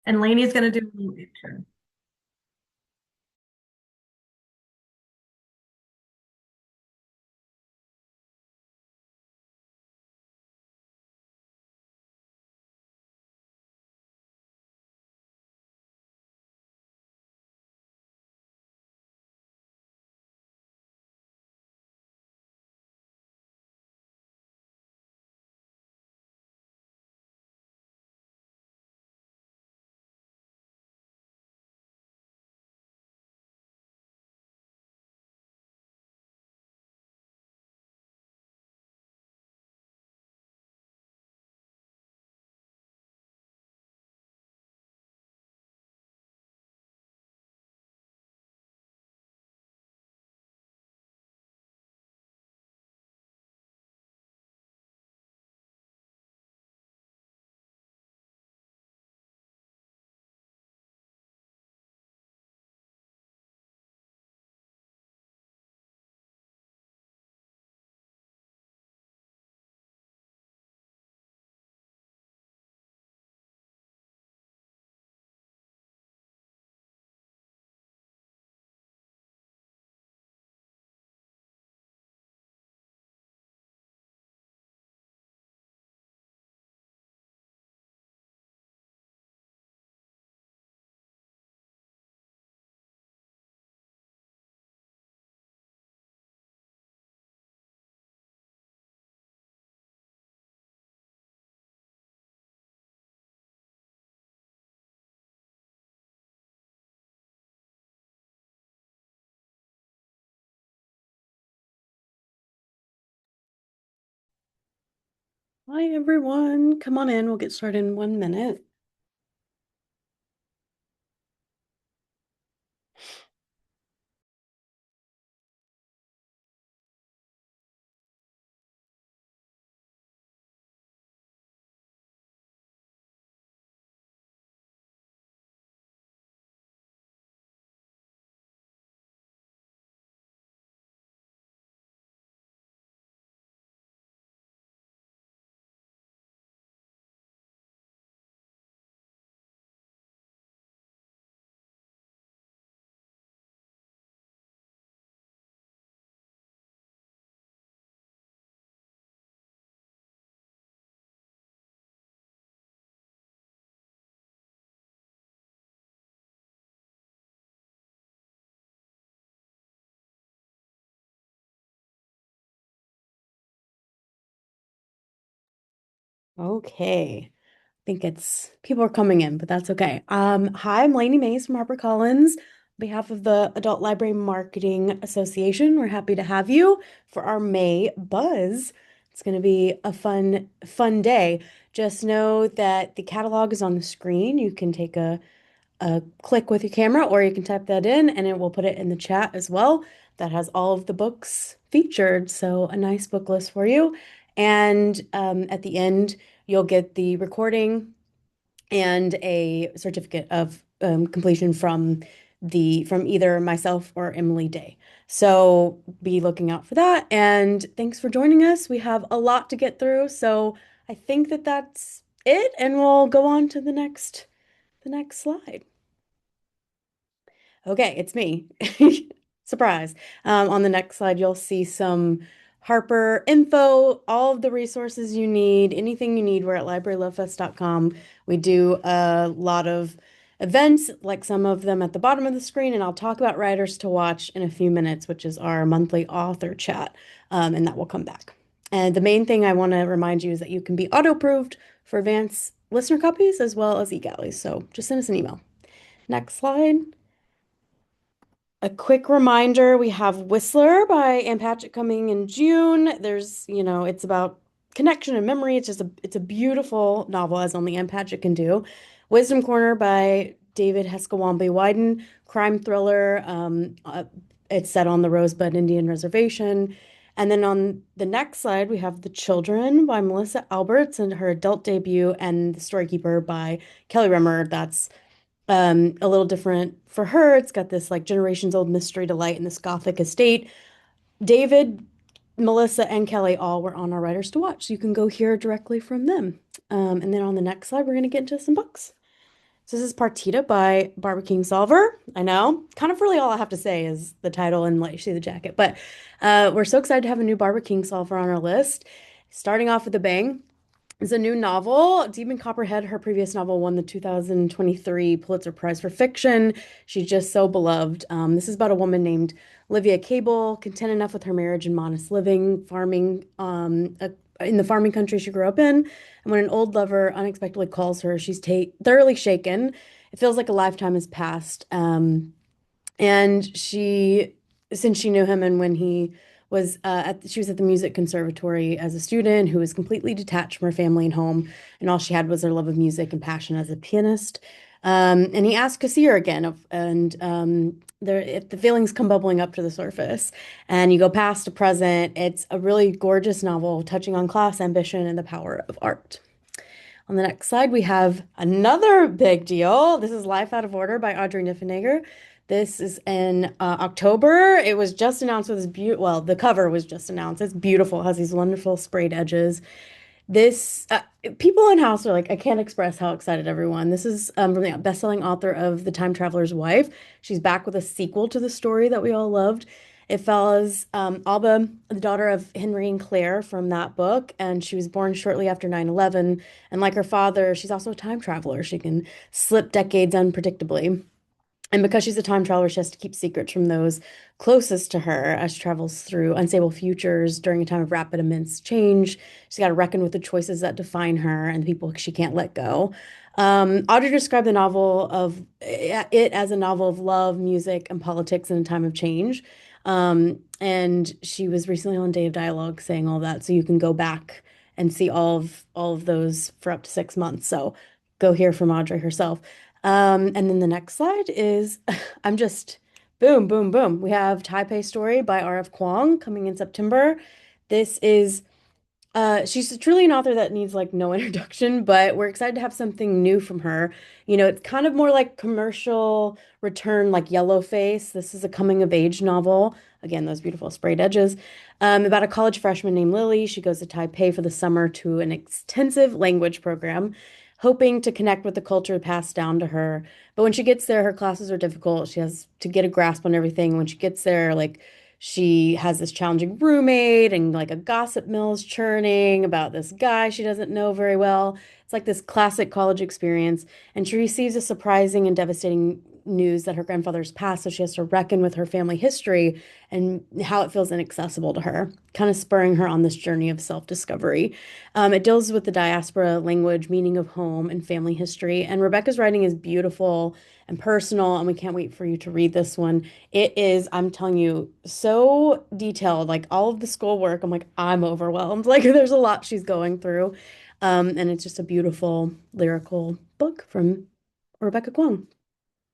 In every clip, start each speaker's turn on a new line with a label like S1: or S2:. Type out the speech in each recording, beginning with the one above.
S1: And Lainey's going to do a little intro.
S2: Hi, everyone. Come on in. We'll get started in 1 minute. Okay. I think it's people are coming in, but that's okay. Hi, I'm Lainey Mays from HarperCollins. On behalf of the Adult Library Marketing Association, we're happy to have you for our May Buzz. It's going to be a fun day. Just know that the catalog is on the screen. You can take a click with your camera, or you can type that in and it will put it in the chat as well. That has all of the books featured, so a nice book list for you. And at the end, you'll get the recording and a certificate of completion from either myself or Emily Day. So be looking out for that. And thanks for joining us. We have a lot to get through, so I think that that's it, and we'll go on to the next slide. Okay, it's me. Surprise. On the next slide, you'll see some Harper info, all of the resources you need, anything you need. We're at librarylovefest.com. We do a lot of events, like some of them at the bottom of the screen, and I'll talk about Writers to Watch in a few minutes, which is our monthly author chat, and that will come back. And the main thing I want to remind you is that you can be auto-approved for advance listener copies as well as e-galleys. So just send us an email. Next slide. A quick reminder, we have Whistler by Ann Patchett coming in June. It's about connection and memory. It's a beautiful novel, as only Ann Patchett can do. Wisdom Corner by David Heskawambi Wyden, crime thriller. It's set on the Rosebud Indian Reservation. And then on the next slide, we have The Children by Melissa Alberts and her adult debut, and The Storykeeper by Kelly Remmer. That's a little different for her. It's got this like generations old mystery delight in this Gothic estate. David, Melissa, and Kelly all were on our writers to watch, so you can go hear directly from them. And then on the next slide, we're going to get into some books. So this is Partita by Barbara Kingsolver. I know. Kind of really all I have to say is the title and let you see the jacket. But we're so excited to have a new Barbara Kingsolver on our list. Starting off with a bang. It's a new novel. Demon Copperhead, her previous novel, won the 2023 Pulitzer Prize for Fiction. She's just so beloved. This is about a woman named Olivia Cable, content enough with her marriage and modest living, farming in the farming country she grew up in. And when an old lover unexpectedly calls her, she's ta thoroughly shaken. It feels like a lifetime has passed. And since she knew him and when he was she was at the music conservatory as a student who was completely detached from her family and home, and all she had was her love of music and passion as a pianist. And he asked to see her again, and the feelings come bubbling up to the surface, and you go past to present. It's a really gorgeous novel touching on class, ambition, and the power of art. On the next slide, we have another big deal. This is Life Out of Order by Audrey Niffenegger. This is in October. It was just announced with this beautiful, well, the cover was just announced. It's beautiful, it has these wonderful sprayed edges. This people in house are like, I can't express how excited everyone. This is from the best-selling author of The Time Traveler's Wife. She's back with a sequel to the story that we all loved. It follows Alba, the daughter of Henry and Claire from that book, and she was born shortly after 9/11. And like her father, she's also a time traveler. She can slip decades unpredictably. And because she's a time traveler, she has to keep secrets from those closest to her as she travels through unstable futures during a time of rapid, immense change. She's got to reckon with the choices that define her and the people she can't let go. Audrey described the novel of it as a novel of love, music, and politics in a time of change. And she was recently on Day of Dialogue saying all that, so you can go back and see all of those for up to 6 months. So go hear from Audrey herself. And then the next slide is I'm just boom, boom, boom. We have Taipei Story by R.F. Kuang coming in September. This is she's truly an author that needs like no introduction, but we're excited to have something new from her. You know, it's kind of more like commercial return, like Yellowface. This is a coming of age novel. Again, those beautiful sprayed edges. About a college freshman named Lily. She goes to Taipei for the summer to an extensive language program, hoping to connect with the culture passed down to her. But when she gets there, her classes are difficult. She has to get a grasp on everything. When she gets there, like she has this challenging roommate and like a gossip mill is churning about this guy she doesn't know very well. It's like this classic college experience. And she receives a surprising and devastating news that her grandfather's passed, so she has to reckon with her family history and how it feels inaccessible to her, kind of spurring her on this journey of self-discovery. It deals with the diaspora, language, meaning of home, and family history. And Rebecca's writing is beautiful and personal, and we can't wait for you to read this one. It is, I'm telling you, so detailed. Like all of the schoolwork, I'm like, I'm overwhelmed. Like there's a lot she's going through. And it's just a beautiful lyrical book from Rebecca Kwong.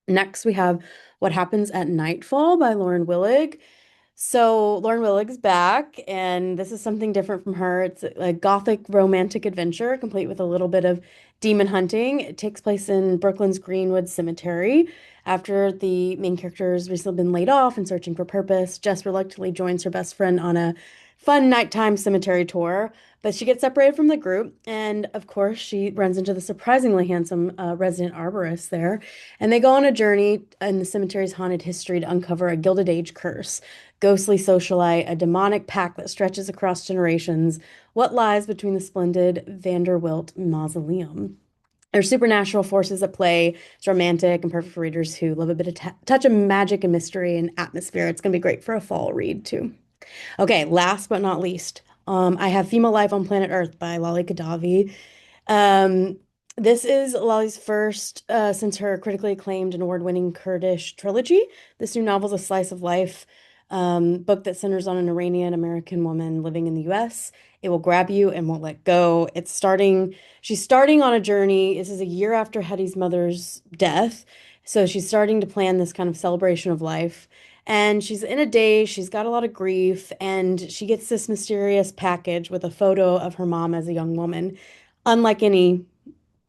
S2: Next, we have What Happens at Nightfall by Lauren Willig. So Lauren Willig's back, and this is something different from her. It's a gothic romantic adventure, complete with a little bit of demon hunting. It takes place in Brooklyn's Greenwood Cemetery. After the main character has recently been laid off and searching for purpose, Jess reluctantly joins her best friend on a fun nighttime cemetery tour. But she gets separated from the group, and of course, she runs into the surprisingly handsome resident arborist there. And they go on a journey in the cemetery's haunted history to uncover a Gilded Age curse, ghostly socialite, a demonic pact that stretches across generations. What lies between the splendid Vanderwilt mausoleum? There's supernatural forces at play. It's romantic and perfect for readers who love a bit of touch of magic and mystery and atmosphere. It's going to be great for a fall read, too. Okay, last but not least, I have Female Life on Planet Earth by Lali Khadavi. Um, this is Lali's first since her critically acclaimed and award-winning Kurdish trilogy. This new novel is a slice of life book that centers on an Iranian American woman living in the US. It will grab you and won't let go. She's starting on a journey. This is a year after Hetty's mother's death. So she's starting to plan this kind of celebration of life. And she's in a daze, she's got a lot of grief, and she gets this mysterious package with a photo of her mom as a young woman, unlike any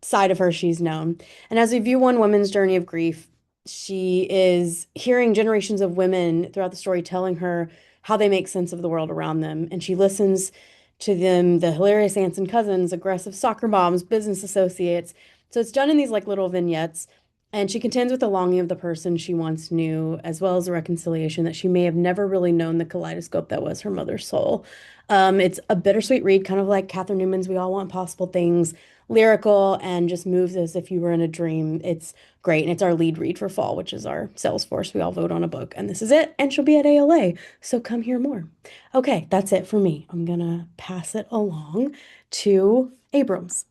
S2: side of her she's known. And as we view one woman's journey of grief, she is hearing generations of women throughout the story telling her how they make sense of the world around them. And she listens to them, the hilarious aunts and cousins, aggressive soccer moms, business associates. So it's done in these like little vignettes. And she contends with the longing of the person she once knew, as well as a reconciliation that she may have never really known the kaleidoscope that was her mother's soul. It's a bittersweet read, kind of like Catherine Newman's We All Want Possible Things, lyrical and just moves as if you were in a dream. It's great. And it's our lead read for fall, which is our Salesforce. We all vote on a book. And this is it. And she'll be at ALA. So come hear more. Okay, that's it for me. I'm going to pass it along to Abrams.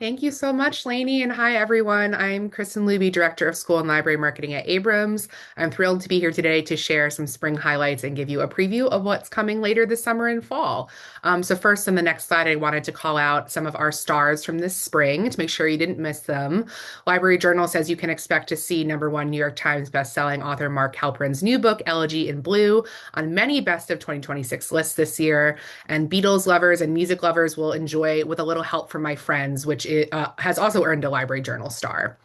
S3: Thank you so much, Lainey, and hi everyone. I'm Kristen Luby, Director of School and Library Marketing at Abrams. I'm thrilled to be here today to share some spring highlights and give you a preview of what's coming later this summer and fall. So first, on the next slide, I wanted to call out some of our stars from this spring to make sure you didn't miss them. Library Journal says you can expect to see #1 New York Times bestselling author Mark Halperin's new book, Elegy in Blue, on many Best of 2026 lists this year. And Beatles lovers and music lovers will enjoy With a Little Help from My Friends, which has also earned a Library Journal star.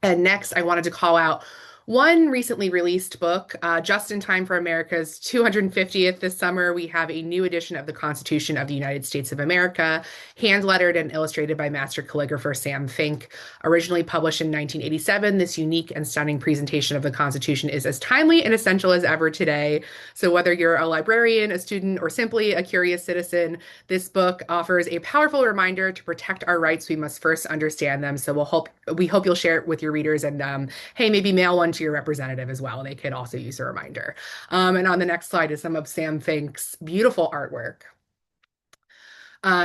S3: And next, I wanted to call out one recently released book, just in time for America's 250th this summer. We have a new edition of the Constitution of the United States of America, hand-lettered and illustrated by master calligrapher Sam Fink. Originally published in 1987, this unique and stunning presentation of the Constitution is as timely and essential as ever today. So whether you're a librarian, a student, or simply a curious citizen, this book offers a powerful reminder to protect our rights. We must first understand them. So we hope you'll share it with your readers and hey, maybe mail one to your representative as well. They could also use a reminder. And on the next slide is some of Sam Fink's beautiful artwork.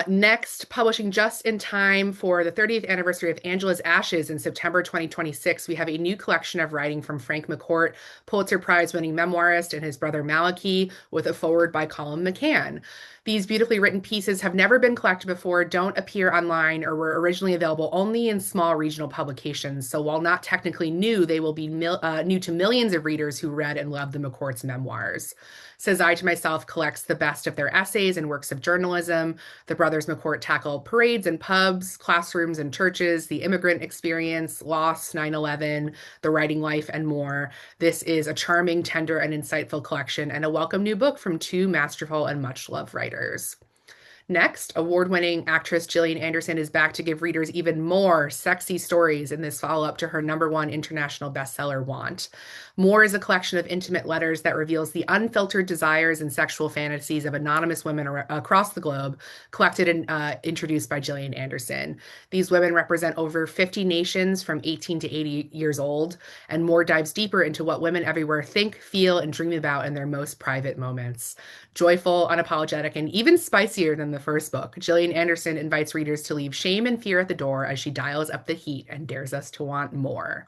S3: Next, publishing just in time for the 30th anniversary of Angela's Ashes in September 2026, we have a new collection of writing from Frank McCourt, Pulitzer Prize-winning memoirist, and his brother Malachi, with a foreword by Colin McCann. These beautifully written pieces have never been collected before, don't appear online, or were originally available only in small regional publications. So while not technically new, they will be new to millions of readers who read and loved the McCourt's memoirs. Says I to Myself collects the best of their essays and works of journalism. The brothers McCourt tackle parades and pubs, classrooms and churches, the immigrant experience, loss, 9/11, the writing life, and more. This is a charming, tender, and insightful collection and a welcome new book from two masterful and much-loved writers. Next, award-winning actress Gillian Anderson is back to give readers even more sexy stories in this follow-up to her #1 international bestseller, Want. More is a collection of intimate letters that reveals the unfiltered desires and sexual fantasies of anonymous women across the globe, collected and introduced by Gillian Anderson. These women represent over 50 nations from 18 to 80 years old, and More dives deeper into what women everywhere think, feel, and dream about in their most private moments. Joyful, unapologetic, and even spicier than the first book, Gillian Anderson invites readers to leave shame and fear at the door as she dials up the heat and dares us to want more.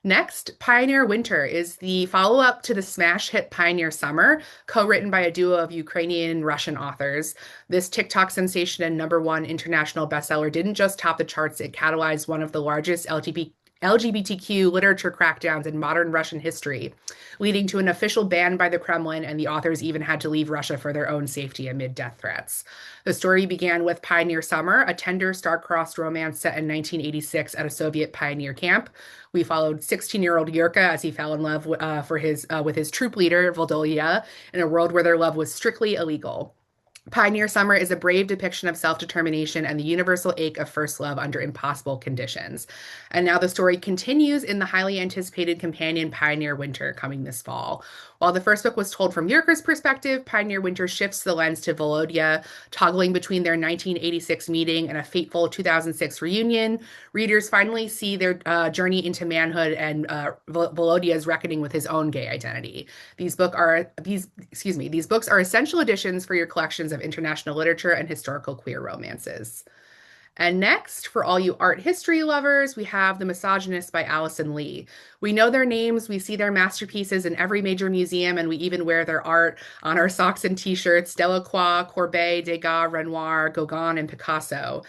S3: Next, Pioneer Winter is the follow-up to the smash hit Pioneer Summer, co-written by a duo of Ukrainian and Russian authors. This TikTok sensation and #1 international bestseller didn't just top the charts, it catalyzed one of the largest LGBTQ literature crackdowns in modern Russian history, leading to an official ban by the Kremlin, and the authors even had to leave Russia for their own safety amid death threats. The story began with Pioneer Summer, a tender, star-crossed romance set in 1986 at a Soviet pioneer camp. We followed 16-year-old Yurka as he fell in love with his troop leader, Volodya, in a world where their love was strictly illegal. Pioneer Summer is a brave depiction of self-determination and the universal ache of first love under impossible conditions. And now the story continues in the highly anticipated companion Pioneer Winter coming this fall. While the first book was told from Yurka's perspective, Pioneer Winter shifts the lens to Volodya, toggling between their 1986 meeting and a fateful 2006 reunion. Readers finally see their journey into manhood and Volodya's reckoning with his own gay identity. These books are essential additions for your collections of international literature and historical queer romances. And next, for all you art history lovers, we have The Misogynist by Allison Lee. We know their names, we see their masterpieces in every major museum, and we even wear their art on our socks and t-shirts: Delacroix, Courbet, Degas, Renoir, Gauguin, and Picasso.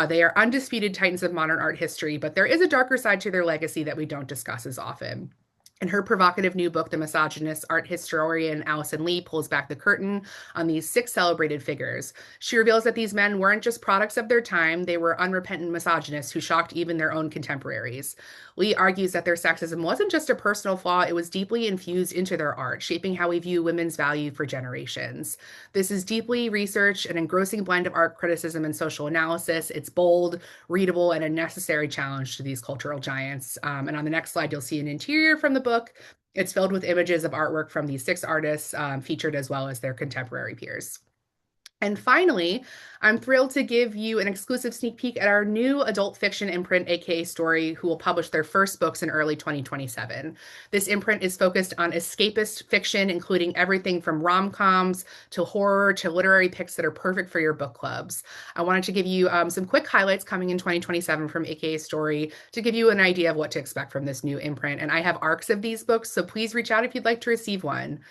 S3: They are undisputed titans of modern art history, but there is a darker side to their legacy that we don't discuss as often. In her provocative new book, the misogynist art historian Allison Lee pulls back the curtain on these 6 celebrated figures. She reveals that these men weren't just products of their time, they were unrepentant misogynists who shocked even their own contemporaries. Lee argues that their sexism wasn't just a personal flaw, it was deeply infused into their art, shaping how we view women's value for generations. This is deeply researched, an engrossing blend of art criticism and social analysis. It's bold, readable, and a necessary challenge to these cultural giants. And on the next slide, you'll see an interior from the book. It's filled with images of artwork from these 6 artists, featured as well as their contemporary peers. And finally, I'm thrilled to give you an exclusive sneak peek at our new adult fiction imprint, aka Story, who will publish their first books in early 2027. This imprint is focused on escapist fiction, including everything from rom-coms to horror to literary picks that are perfect for your book clubs. I wanted to give you some quick highlights coming in 2027 from aka Story to give you an idea of what to expect from this new imprint. And I have arcs of these books, so please reach out if you'd like to receive one.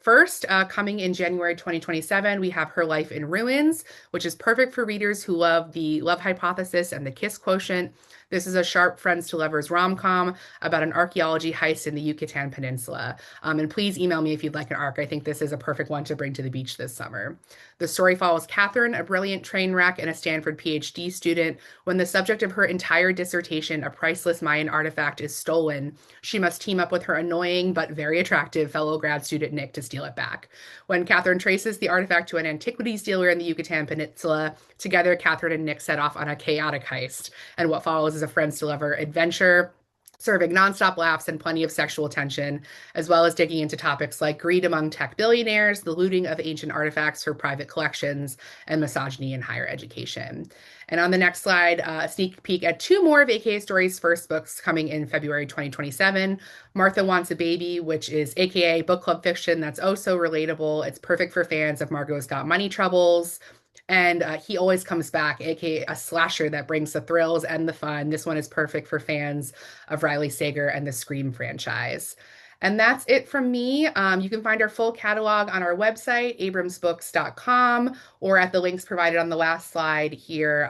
S3: First, coming in January 2027, we have Her Life in Ruins, which is perfect for readers who love the love hypothesis and the kiss quotient. This is a sharp friends to lovers rom-com about an archaeology heist in the Yucatan Peninsula. And please email me if you'd like an arc. I think this is a perfect one to bring to the beach this summer. The story follows Catherine, a brilliant train wreck and a Stanford PhD student. When the subject of her entire dissertation, a priceless Mayan artifact, is stolen, she must team up with her annoying but very attractive fellow grad student Nick to steal it back. When Catherine traces the artifact to an antiquities dealer in the Yucatan Peninsula, together Catherine and Nick set off on a chaotic heist. And what follows is a friends to lover adventure, serving nonstop laughs and plenty of sexual tension, as well as digging into topics like greed among tech billionaires, the looting of ancient artifacts for private collections, and misogyny in higher education. And on the next slide, a sneak peek at 2 more of AKA Story's first books coming in February 2027. Martha Wants a Baby, which is AKA book club fiction that's oh so relatable. It's perfect for fans of Margot's Got Money Troubles. And He Always Comes Back, aka a slasher that brings the thrills and the fun. This one is perfect for fans of Riley Sager and the Scream franchise. And that's it from me. You can find our full catalog on our website, abramsbooks.com, or at the links provided on the last slide here,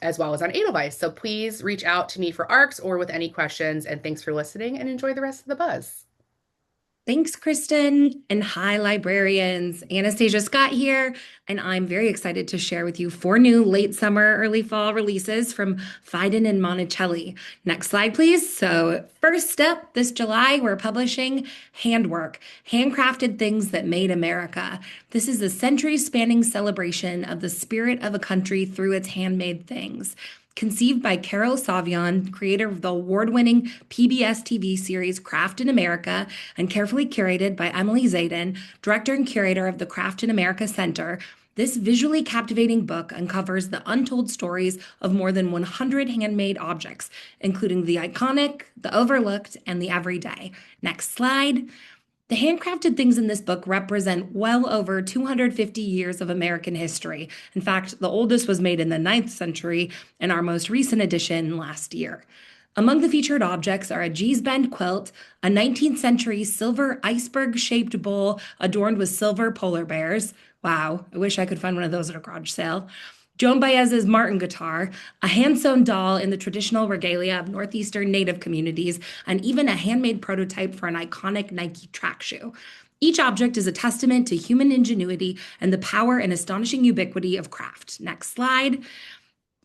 S3: as well as on Edelweiss. So please reach out to me for ARCs or with any questions. And thanks for listening and enjoy the rest of the buzz.
S4: Thanks, Kristen, and hi, librarians. Anastasia Scott here, and I'm very excited to share with you 4 new late summer, early fall releases from Phaidon and Monticelli. Next slide, please. So first up, this July, we're publishing Handwork, Handcrafted Things That Made America. This is a century-spanning celebration of the spirit of a country through its handmade things. Conceived by Carol Savion, creator of the award-winning PBS TV series Craft in America, and carefully curated by Emily Zayden, director and curator of the Craft in America Center, this visually captivating book uncovers the untold stories of more than 100 handmade objects, including the iconic, the overlooked, and the everyday. Next slide. The handcrafted things in this book represent well over 250 years of American history. In fact, the oldest was made in the 9th century, and our most recent edition last year. Among the featured objects are a Gee's Bend quilt, a 19th century silver iceberg-shaped bowl adorned with silver polar bears. Wow, I wish I could find one of those at a garage sale. Joan Baez's Martin guitar, a hand-sewn doll in the traditional regalia of Northeastern Native communities, and even a handmade prototype for an iconic Nike track shoe. Each object is a testament to human ingenuity and the power and astonishing ubiquity of craft. Next slide.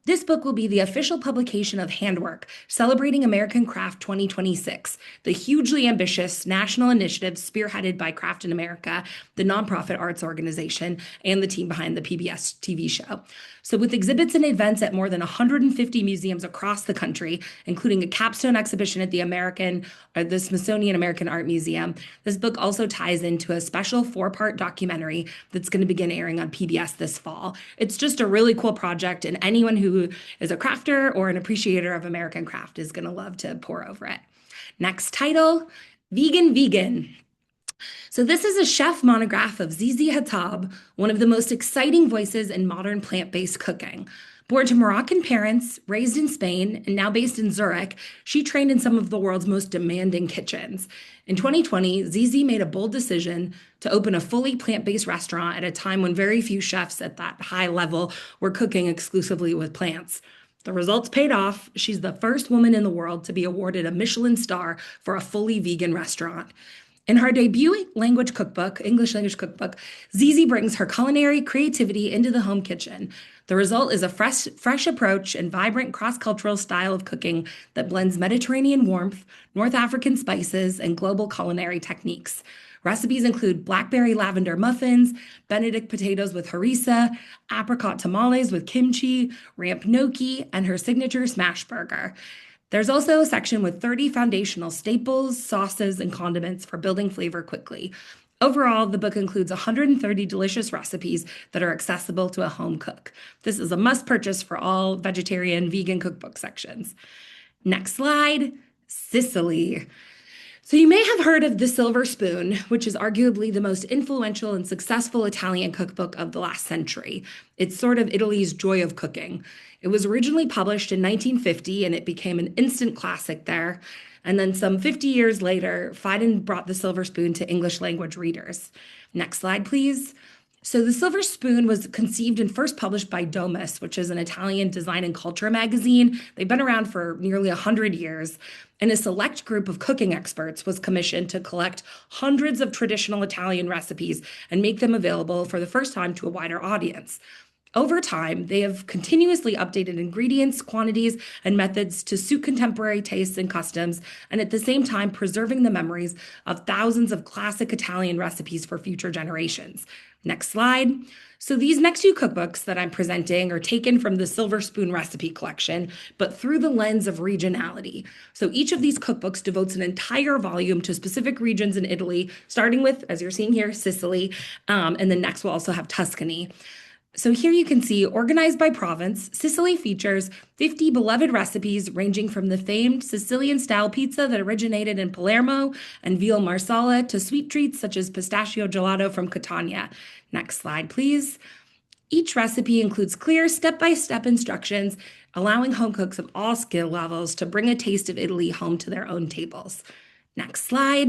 S4: This book will be the official publication of Handwork, Celebrating American Craft 2026, the hugely ambitious national initiative spearheaded by Craft in America, the nonprofit arts organization, and the team behind the PBS TV show. So with exhibits and events at more than 150 museums across the country, including a capstone exhibition at the Smithsonian American Art Museum, this book also ties into a special 4-part documentary that's going to begin airing on PBS this fall. It's just a really cool project, and anyone who is a crafter or an appreciator of American craft is going to love to pore over it. Next title, Vegan. So this is a chef monograph of Zizi Hatab, one of the most exciting voices in modern plant-based cooking. Born to Moroccan parents, raised in Spain, and now based in Zurich, she trained in some of the world's most demanding kitchens. In 2020, Zizi made a bold decision to open a fully plant-based restaurant at a time when very few chefs at that high level were cooking exclusively with plants. The results paid off. She's the first woman in the world to be awarded a Michelin star for a fully vegan restaurant. In her debut language cookbook, English language cookbook, Zizi brings her culinary creativity into the home kitchen. The result is a fresh approach and vibrant cross-cultural style of cooking that blends Mediterranean warmth, North African spices, and global culinary techniques. Recipes include blackberry lavender muffins, Benedict potatoes with harissa, apricot tamales with kimchi, ramp gnocchi, and her signature smash burger. There's also a section with 30 foundational staples, sauces, and condiments for building flavor quickly. Overall, the book includes 130 delicious recipes that are accessible to a home cook. This is a must purchase for all vegetarian, vegan cookbook sections. Next slide, Sicily. So you may have heard of The Silver Spoon, which is arguably the most influential and successful Italian cookbook of the last century. It's sort of Italy's joy of cooking. It was originally published in 1950 and it became an instant classic there. And then some 50 years later, Phaidon brought The Silver Spoon to English language readers. Next slide, please. So The Silver Spoon was conceived and first published by Domus, which is an Italian design and culture magazine. They've been around for nearly 100 years. And a select group of cooking experts was commissioned to collect hundreds of traditional Italian recipes and make them available for the first time to a wider audience. Over time, they have continuously updated ingredients, quantities, and methods to suit contemporary tastes and customs, and at the same time preserving the memories of thousands of classic Italian recipes for future generations. Next slide. So these next two cookbooks that I'm presenting are taken from the Silver Spoon recipe collection, but through the lens of regionality. So each of these cookbooks devotes an entire volume to specific regions in Italy, starting with, as you're seeing here, Sicily, and then next we'll also have Tuscany. So here you can see, organized by province, Sicily features 50 beloved recipes ranging from the famed Sicilian-style pizza that originated in Palermo and veal marsala to sweet treats such as pistachio gelato from Catania. Next slide, please. Each recipe includes clear step-by-step instructions, allowing home cooks of all skill levels to bring a taste of Italy home to their own tables. Next slide.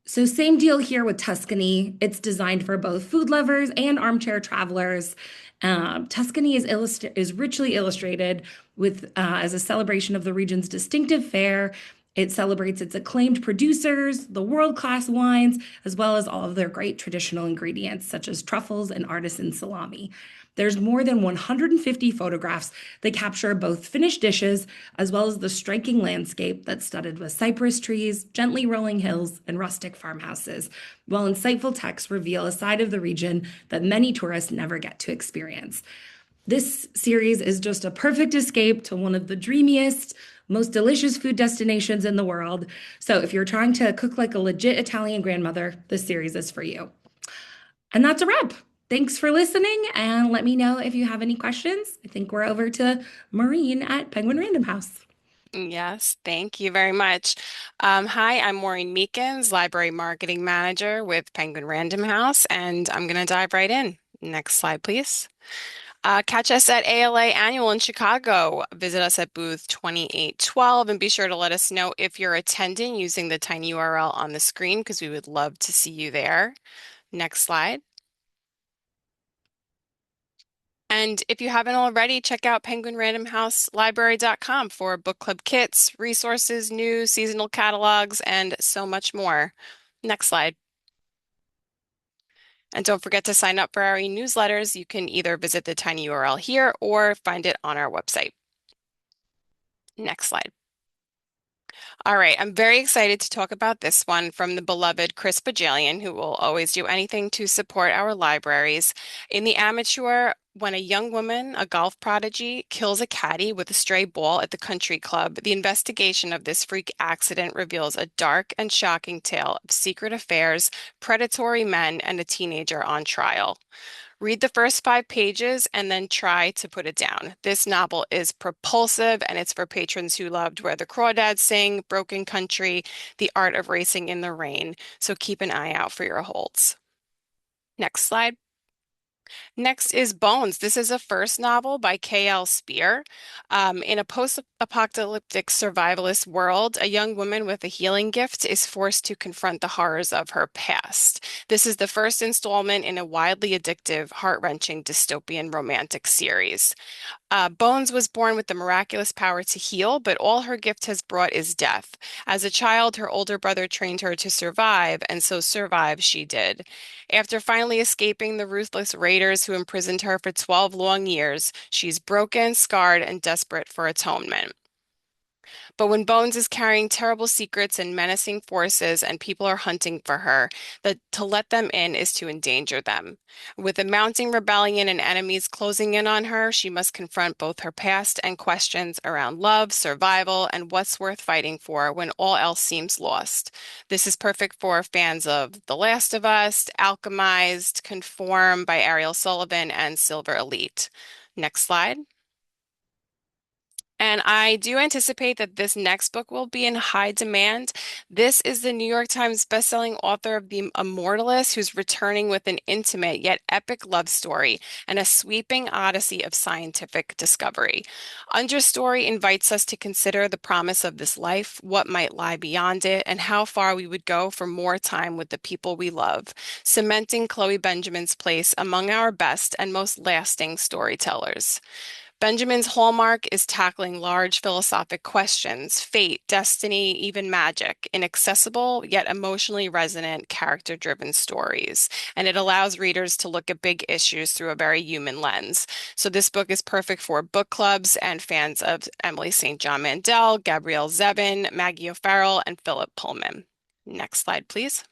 S4: So same deal here with Tuscany. It's designed for both food lovers and armchair travelers. Tuscany is richly illustrated with as a celebration of the region's distinctive fare. It celebrates its acclaimed producers, the world-class wines, as well as all of their great traditional ingredients, such as truffles and artisan salami. There's more than 150 photographs that capture both finished dishes as well as the striking landscape that's studded with cypress trees, gently rolling hills, and rustic farmhouses, while insightful texts reveal a side of the region that many tourists never get to experience. This series is just a perfect escape to one of the dreamiest, most delicious food destinations in the world. So if you're trying to cook like a legit Italian grandmother, this series is for you. And that's a wrap. Thanks for listening, and let me know if you have any questions. I think we're over to Maureen at Penguin Random House.
S5: Yes, thank you very much. Hi, I'm Maureen Meekins, Library Marketing Manager with Penguin Random House, and I'm going to dive right in. Next slide, please. Catch us at ALA Annual in Chicago. Visit us at booth 2812 and be sure to let us know if you're attending using the tiny URL on the screen because we would love to see you there. Next slide. And if you haven't already, check out penguinrandomhouselibrary.com for book club kits, resources, news, seasonal catalogs, and so much more. Next slide. And don't forget to sign up for our e-newsletters. You can either visit the tiny URL here or find it on our website. Next slide. All right, I'm very excited to talk about this one from the beloved Chris Bajalian, who will always do anything to support our libraries. In The Amateur, when a young woman, a golf prodigy, kills a caddy with a stray ball at the country club, the investigation of this freak accident reveals a dark and shocking tale of secret affairs, predatory men, and a teenager on trial. Read the first 5 pages and then try to put it down. This novel is propulsive and it's for patrons who loved Where the Crawdads Sing, Broken Country, The Art of Racing in the Rain. So keep an eye out for your holds. Next slide. Next is Bones. This is a first novel by K.L. Spear. In a post-apocalyptic survivalist world, a young woman with a healing gift is forced to confront the horrors of her past. This is the first installment in a wildly addictive, heart-wrenching dystopian romantic series. Bones was born with the miraculous power to heal, but all her gift has brought is death. As a child, her older brother trained her to survive, and so survive she did. After finally escaping the ruthless raiders who imprisoned her for 12 long years, she's broken, scarred, and desperate for atonement. But when Bones is carrying terrible secrets and menacing forces, and people are hunting for her, that to let them in is to endanger them. With a mounting rebellion and enemies closing in on her, she must confront both her past and questions around love, survival, and what's worth fighting for when all else seems lost. This is perfect for fans of The Last of Us, Alchemized, Conform by Ariel Sullivan, and Silver Elite. Next slide. And I do anticipate that this next book will be in high demand. This is the New York Times bestselling author of The Immortalist, who's returning with an intimate yet epic love story and a sweeping odyssey of scientific discovery. Understory invites us to consider the promise of this life, what might lie beyond it, and how far we would go for more time with the people we love, cementing Chloe Benjamin's place among our best and most lasting storytellers. Benjamin's hallmark is tackling large philosophic questions, fate, destiny, even magic, in accessible yet emotionally resonant, character-driven stories. And it allows readers to look at big issues through a very human lens. So this book is perfect for book clubs and fans of Emily St. John Mandel, Gabrielle Zevin, Maggie O'Farrell, and Philip Pullman. Next slide, please.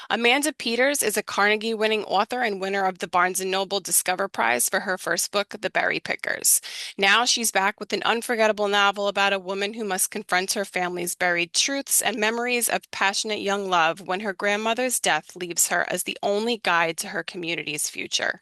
S5: Amanda Peters is a Carnegie-winning author and winner of the Barnes & Noble Discover Prize for her first book, The Berry Pickers. Now she's back with an unforgettable novel about a woman who must confront her family's buried truths and memories of passionate young love when her grandmother's death leaves her as the only guide to her community's future.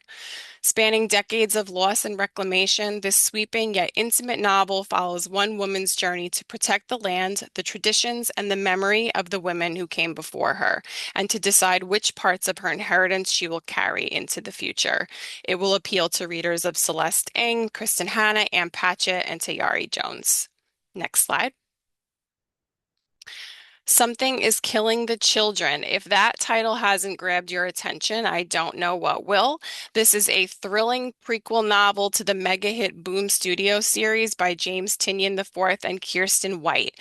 S5: Spanning decades of loss and reclamation, this sweeping yet intimate novel follows one woman's journey to protect the land, the traditions, and the memory of the women who came before her, and to decide which parts of her inheritance she will carry into the future. It will appeal to readers of Celeste Ng, Kristen Hanna, Ann Patchett, and Tayari Jones. Next slide. Something is Killing the Children. If that title hasn't grabbed your attention, I don't know what will. This is a thrilling prequel novel to the mega hit Boom Studio series by James Tynion IV and Kirsten White.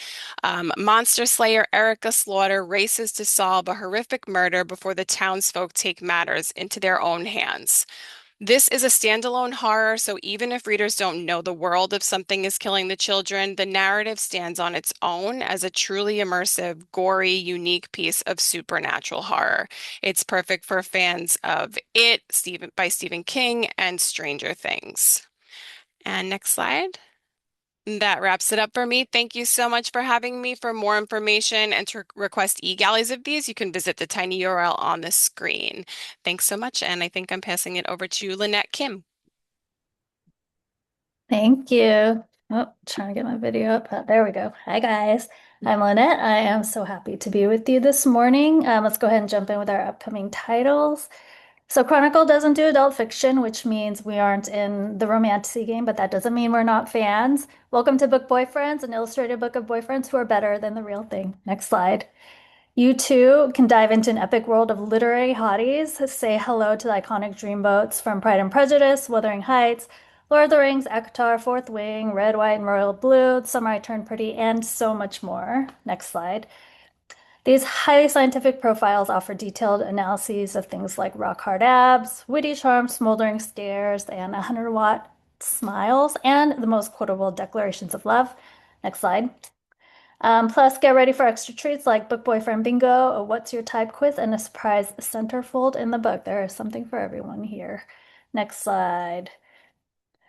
S5: Monster Slayer Erica Slaughter races to solve a horrific murder before the townsfolk take matters into their own hands. This is a standalone horror, so even if readers don't know the world of Something is Killing the Children, the narrative stands on its own as a truly immersive, gory, unique piece of supernatural horror. It's perfect for fans of It, by Stephen King, and Stranger Things. And next slide. That wraps it up for me. Thank you so much for having me. For more information and to request e-galleys of these, you can visit the tiny URL on the screen. Thanks so much, and I think I'm passing it over to Lynette Kim.
S6: Thank you. Oh, trying to get my video up. There we go. Hi, guys. I'm Lynette. I am so happy to be with you this morning. Let's go ahead and jump in with our upcoming titles. So Chronicle doesn't do adult fiction, which means we aren't in the romantic game, but that doesn't mean we're not fans. Welcome to Book Boyfriends, an illustrated book of boyfriends who are better than the real thing. Next slide. You too can dive into an epic world of literary hotties. Say hello to the iconic dreamboats from Pride and Prejudice, Wuthering Heights, Lord of the Rings, ACOTAR, Fourth Wing, Red, White, and Royal Blue, Summer I Turned Pretty, and so much more. Next slide. These highly scientific profiles offer detailed analyses of things like rock-hard abs, witty charms, smoldering stares, and 100-watt smiles, and the most quotable declarations of love. Next slide. Plus, get ready for extra treats like Book Boyfriend Bingo, a What's Your Type quiz, and a surprise centerfold in the book. There is something for everyone here. Next slide.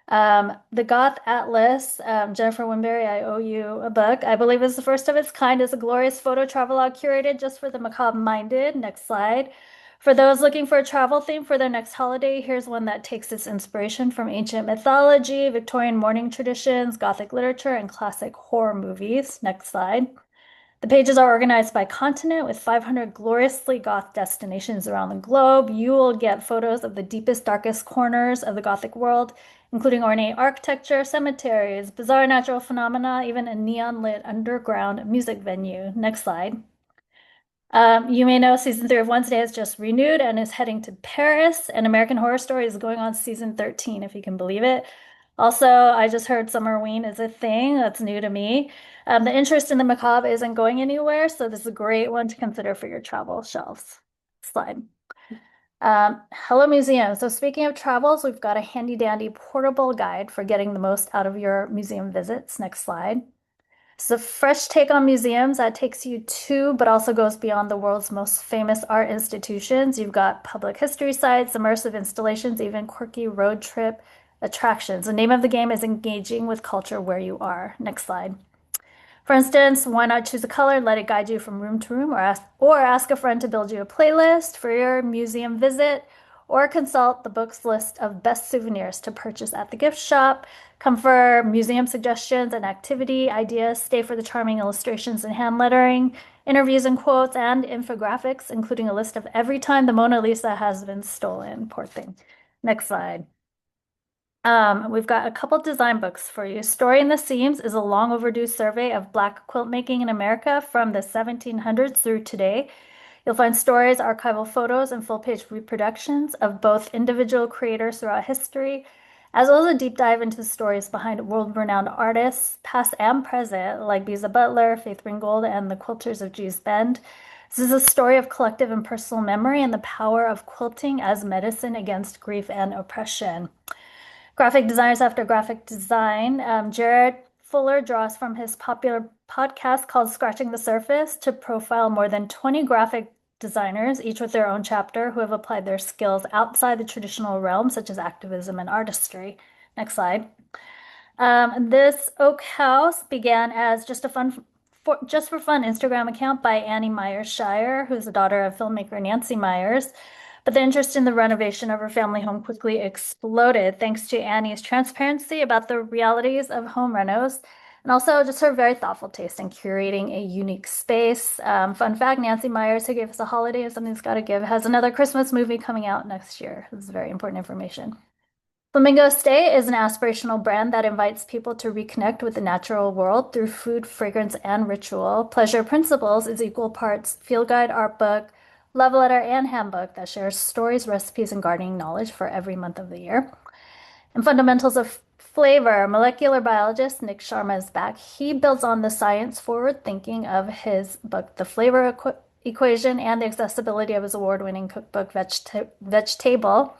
S6: The Goth Atlas, Jennifer Winberry, I owe you a book. I believe is the first of its kind. It's a glorious photo travelogue curated just for the macabre-minded. Next slide. For those looking for a travel theme for their next holiday, here's one that takes its inspiration from ancient mythology, Victorian mourning traditions, Gothic literature, and classic horror movies. Next slide. The pages are organized by continent with 500 gloriously goth destinations around the globe. You will get photos of the deepest, darkest corners of the Gothic world, including ornate architecture, cemeteries, bizarre natural phenomena, even a neon-lit underground music venue. Next slide. You may know season 3 of Wednesday has just renewed and is heading to Paris, and American Horror Story is going on season 13, if you can believe it. Also, I just heard Summerween is a thing that's new to me. The interest in the macabre isn't going anywhere, so this is a great one to consider for your travel shelves. Slide. Hello Museum. So speaking of travels, we've got a handy dandy portable guide for getting the most out of your museum visits. Next slide. It's a fresh take on museums that takes you to, but also goes beyond the world's most famous art institutions. You've got public history sites, immersive installations, even quirky road trip attractions. The name of the game is engaging with culture where you are. Next slide. For instance, why not choose a color, let it guide you from room to room, or ask a friend to build you a playlist for your museum visit, or consult the book's list of best souvenirs to purchase at the gift shop. Come for museum suggestions and activity ideas. Stay for the charming illustrations and hand lettering, interviews and quotes, and infographics, including a list of every time the Mona Lisa has been stolen. Poor thing. Next slide. We've got a couple design books for you. Story in the Seams is a long overdue survey of Black quilt making in America from the 1700s through today. You'll find stories, archival photos, and full-page reproductions of both individual creators throughout history, as well as a deep dive into the stories behind world-renowned artists, past and present, like Biza Butler, Faith Ringgold, and the quilters of Gee's Bend. This is a story of collective and personal memory and the power of quilting as medicine against grief and oppression. Graphic designers after graphic design. Jared Fuller draws from his popular podcast called Scratching the Surface to profile more than 20 graphic designers, each with their own chapter, who have applied their skills outside the traditional realm, such as activism and artistry. Next slide. This Oak House began as just for fun Instagram account by Annie Myers Shire, who's the daughter of filmmaker Nancy Myers. But the interest in the renovation of her family home quickly exploded thanks to Annie's transparency about the realities of home renos and also just her very thoughtful taste in curating a unique space. Fun fact, Nancy Myers, who gave us a holiday and something's got to give, has another Christmas movie coming out next year. This is very important information. Flamingo Stay is an aspirational brand that invites people to reconnect with the natural world through food, fragrance, and ritual. Pleasure Principles is equal parts field guide, art book, love letter, and handbook that shares stories, recipes, and gardening knowledge for every month of the year. And Fundamentals of Flavor, molecular biologist Nick Sharma is back. He builds on the science-forward thinking of his book, The Flavor Equation, and the accessibility of his award-winning cookbook, Vegetable.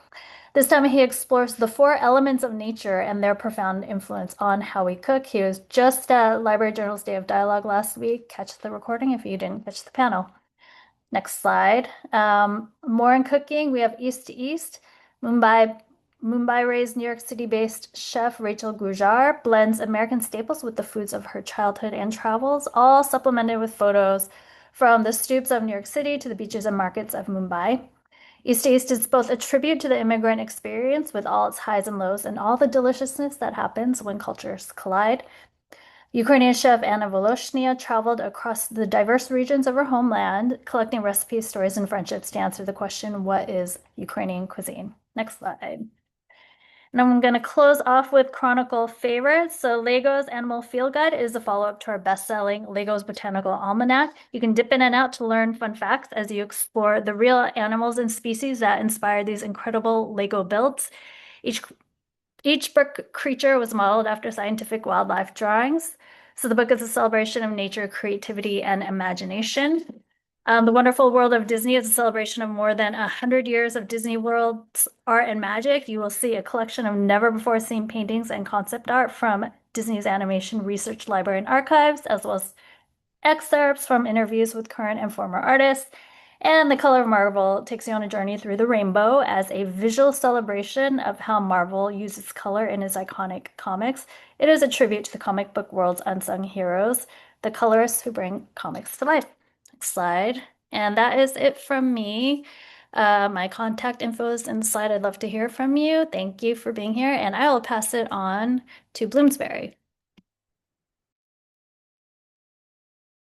S6: This time he explores the 4 elements of nature and their profound influence on how we cook. He was just at Library Journal's Day of Dialogue last week. Catch the recording if you didn't catch the panel. Next slide. More in cooking, we have East to East. Mumbai-raised New York City-based chef Rachel Gujar blends American staples with the foods of her childhood and travels, all supplemented with photos from the stoops of New York City to the beaches and markets of Mumbai. East to East is both a tribute to the immigrant experience with all its highs and lows and all the deliciousness that happens when cultures collide. Ukrainian chef Anna Voloshnia traveled across the diverse regions of her homeland, collecting recipes, stories, and friendships to answer the question, what is Ukrainian cuisine? Next slide. And I'm going to close off with Chronicle Favorites. So Lego's Animal Field Guide is a follow-up to our best-selling Lego's Botanical Almanac. You can dip in and out to learn fun facts as you explore the real animals and species that inspire these incredible Lego builds. Each book creature was modeled after scientific wildlife drawings. So the book is a celebration of nature, creativity, and imagination. The Wonderful World of Disney is a celebration of more than 100 years of Disney World's art and magic. You will see a collection of never-before-seen paintings and concept art from Disney's Animation Research Library and Archives, as well as excerpts from interviews with current and former artists. And The Color of Marvel takes you on a journey through the rainbow as a visual celebration of how Marvel uses color in its iconic comics. It is a tribute to the comic book world's unsung heroes, the colorists who bring comics to life. Next slide. And that is it from me. My contact info is in the slide. I'd love to hear from you. Thank you for being here, and I will pass it on to Bloomsbury.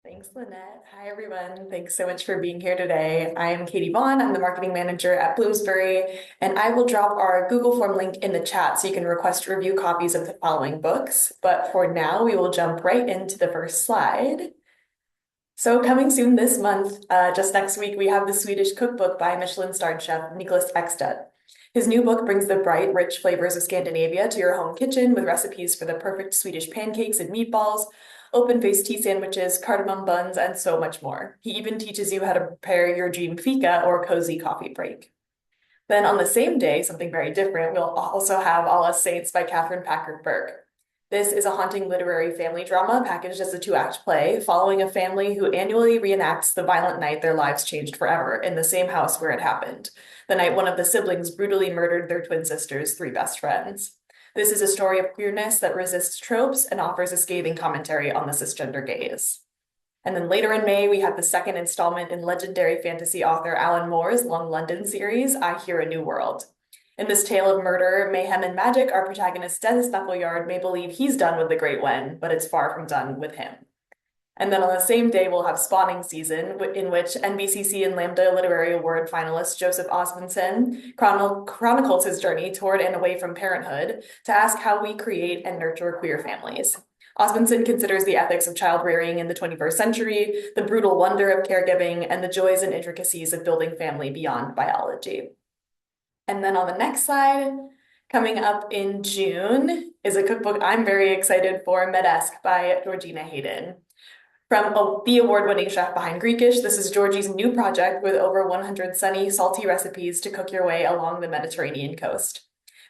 S7: Thanks, Lynette. Hi, everyone. Thanks so much for being here today. I am Katie Vaughn. I'm the marketing manager at Bloomsbury, and I will drop our Google form link in the chat so you can request review copies of the following books. But for now, we will jump right into the first slide. So coming soon this month, just next week, we have the Swedish cookbook by Michelin-starred chef Niklas Ekstedt. His new book brings the bright, rich flavors of Scandinavia to your home kitchen with recipes for the perfect Swedish pancakes and meatballs, open-faced tea sandwiches, cardamom buns, and so much more. He even teaches you how to prepare your dream fika or cozy coffee break. Then on the same day, something very different, we'll also have All Us Saints by Catherine Packard Burke. This is a haunting literary family drama packaged as a two-act play, following a family who annually reenacts the violent night their lives changed forever in the same house where it happened, the night one of the siblings brutally murdered their twin sister's three best friends. This is a story of queerness that resists tropes and offers a scathing commentary on the cisgender gaze. And then later in May, we have the second installment in legendary fantasy author Alan Moore's Long London series, I Hear a New World. In this tale of murder, mayhem, and magic, our protagonist Dennis Knuckleyard may believe he's done with the Great Wen, but it's far from done with him. And then on the same day, we'll have Spawning Season, in which NBCC and Lambda Literary Award finalist Joseph Osmundson chronicles his journey toward and away from parenthood to ask how we create and nurture queer families. Osmundson considers the ethics of child rearing in the 21st century, the brutal wonder of caregiving, and the joys and intricacies of building family beyond biology. And then on the next slide, coming up in June, is a cookbook I'm very excited for, Medesk by Georgina Hayden. From the award-winning chef behind Greekish, this is Georgie's new project with over 100 sunny, salty recipes to cook your way along the Mediterranean coast.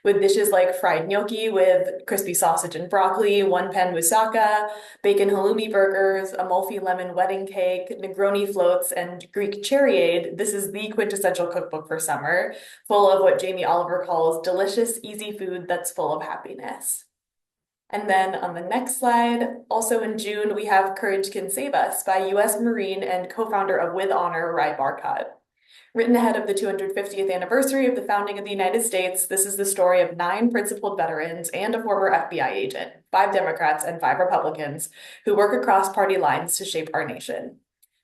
S7: With dishes like fried gnocchi with crispy sausage and broccoli, one-pan moussaka, bacon halloumi burgers, Amalfi lemon wedding cake, Negroni floats, and Greek cherryade, this is the quintessential cookbook for summer, full of what Jamie Oliver calls delicious, easy food that's full of happiness. And then on the next slide, also in June, we have Courage Can Save Us by U.S. Marine and co-founder of With Honor, Rai Barkat. Written ahead of the 250th anniversary of the founding of the United States, this is the story of 9 principled veterans and a former FBI agent, 5 Democrats and 5 Republicans, who work across party lines to shape our nation.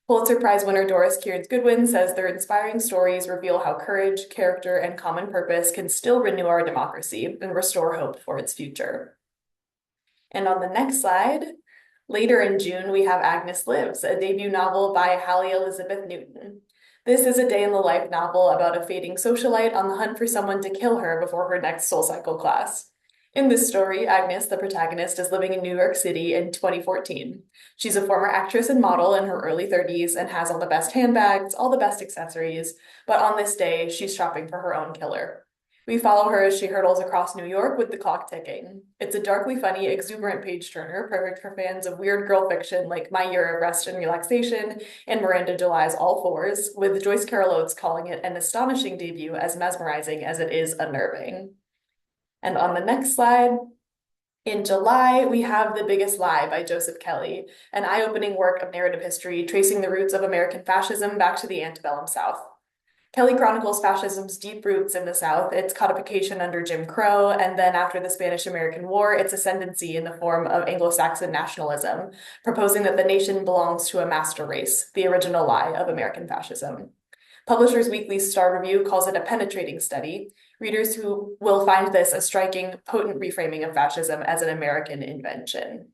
S7: Pulitzer Prize winner Doris Kearns Goodwin says their inspiring stories reveal how courage, character, and common purpose can still renew our democracy and restore hope for its future. And on the next slide, later in June, we have Agnes Lives, a debut novel by Hallie Elizabeth Newton. This is a day-in-the-life novel about a fading socialite on the hunt for someone to kill her before her next SoulCycle class. In this story, Agnes, the protagonist, is living in New York City in 2014. She's a former actress and model in her early 30s and has all the best handbags, all the best accessories, but on this day, she's shopping for her own killer. We follow her as she hurdles across New York with the clock ticking. It's a darkly funny, exuberant page-turner, perfect for fans of weird girl fiction like My Year of Rest and Relaxation and Miranda July's All Fours, with Joyce Carol Oates calling it an astonishing debut as mesmerizing as it is unnerving. And on the next slide, in July, we have The Biggest Lie by Joseph Kelly, an eye-opening work of narrative history tracing the roots of American fascism back to the antebellum South. Kelly chronicles fascism's deep roots in the South, its codification under Jim Crow, and then after the Spanish-American War, its ascendancy in the form of Anglo-Saxon nationalism, proposing that the nation belongs to a master race, the original lie of American fascism. Publishers Weekly's Star Review calls it a penetrating study. Readers who will find this a striking, potent reframing of fascism as an American invention.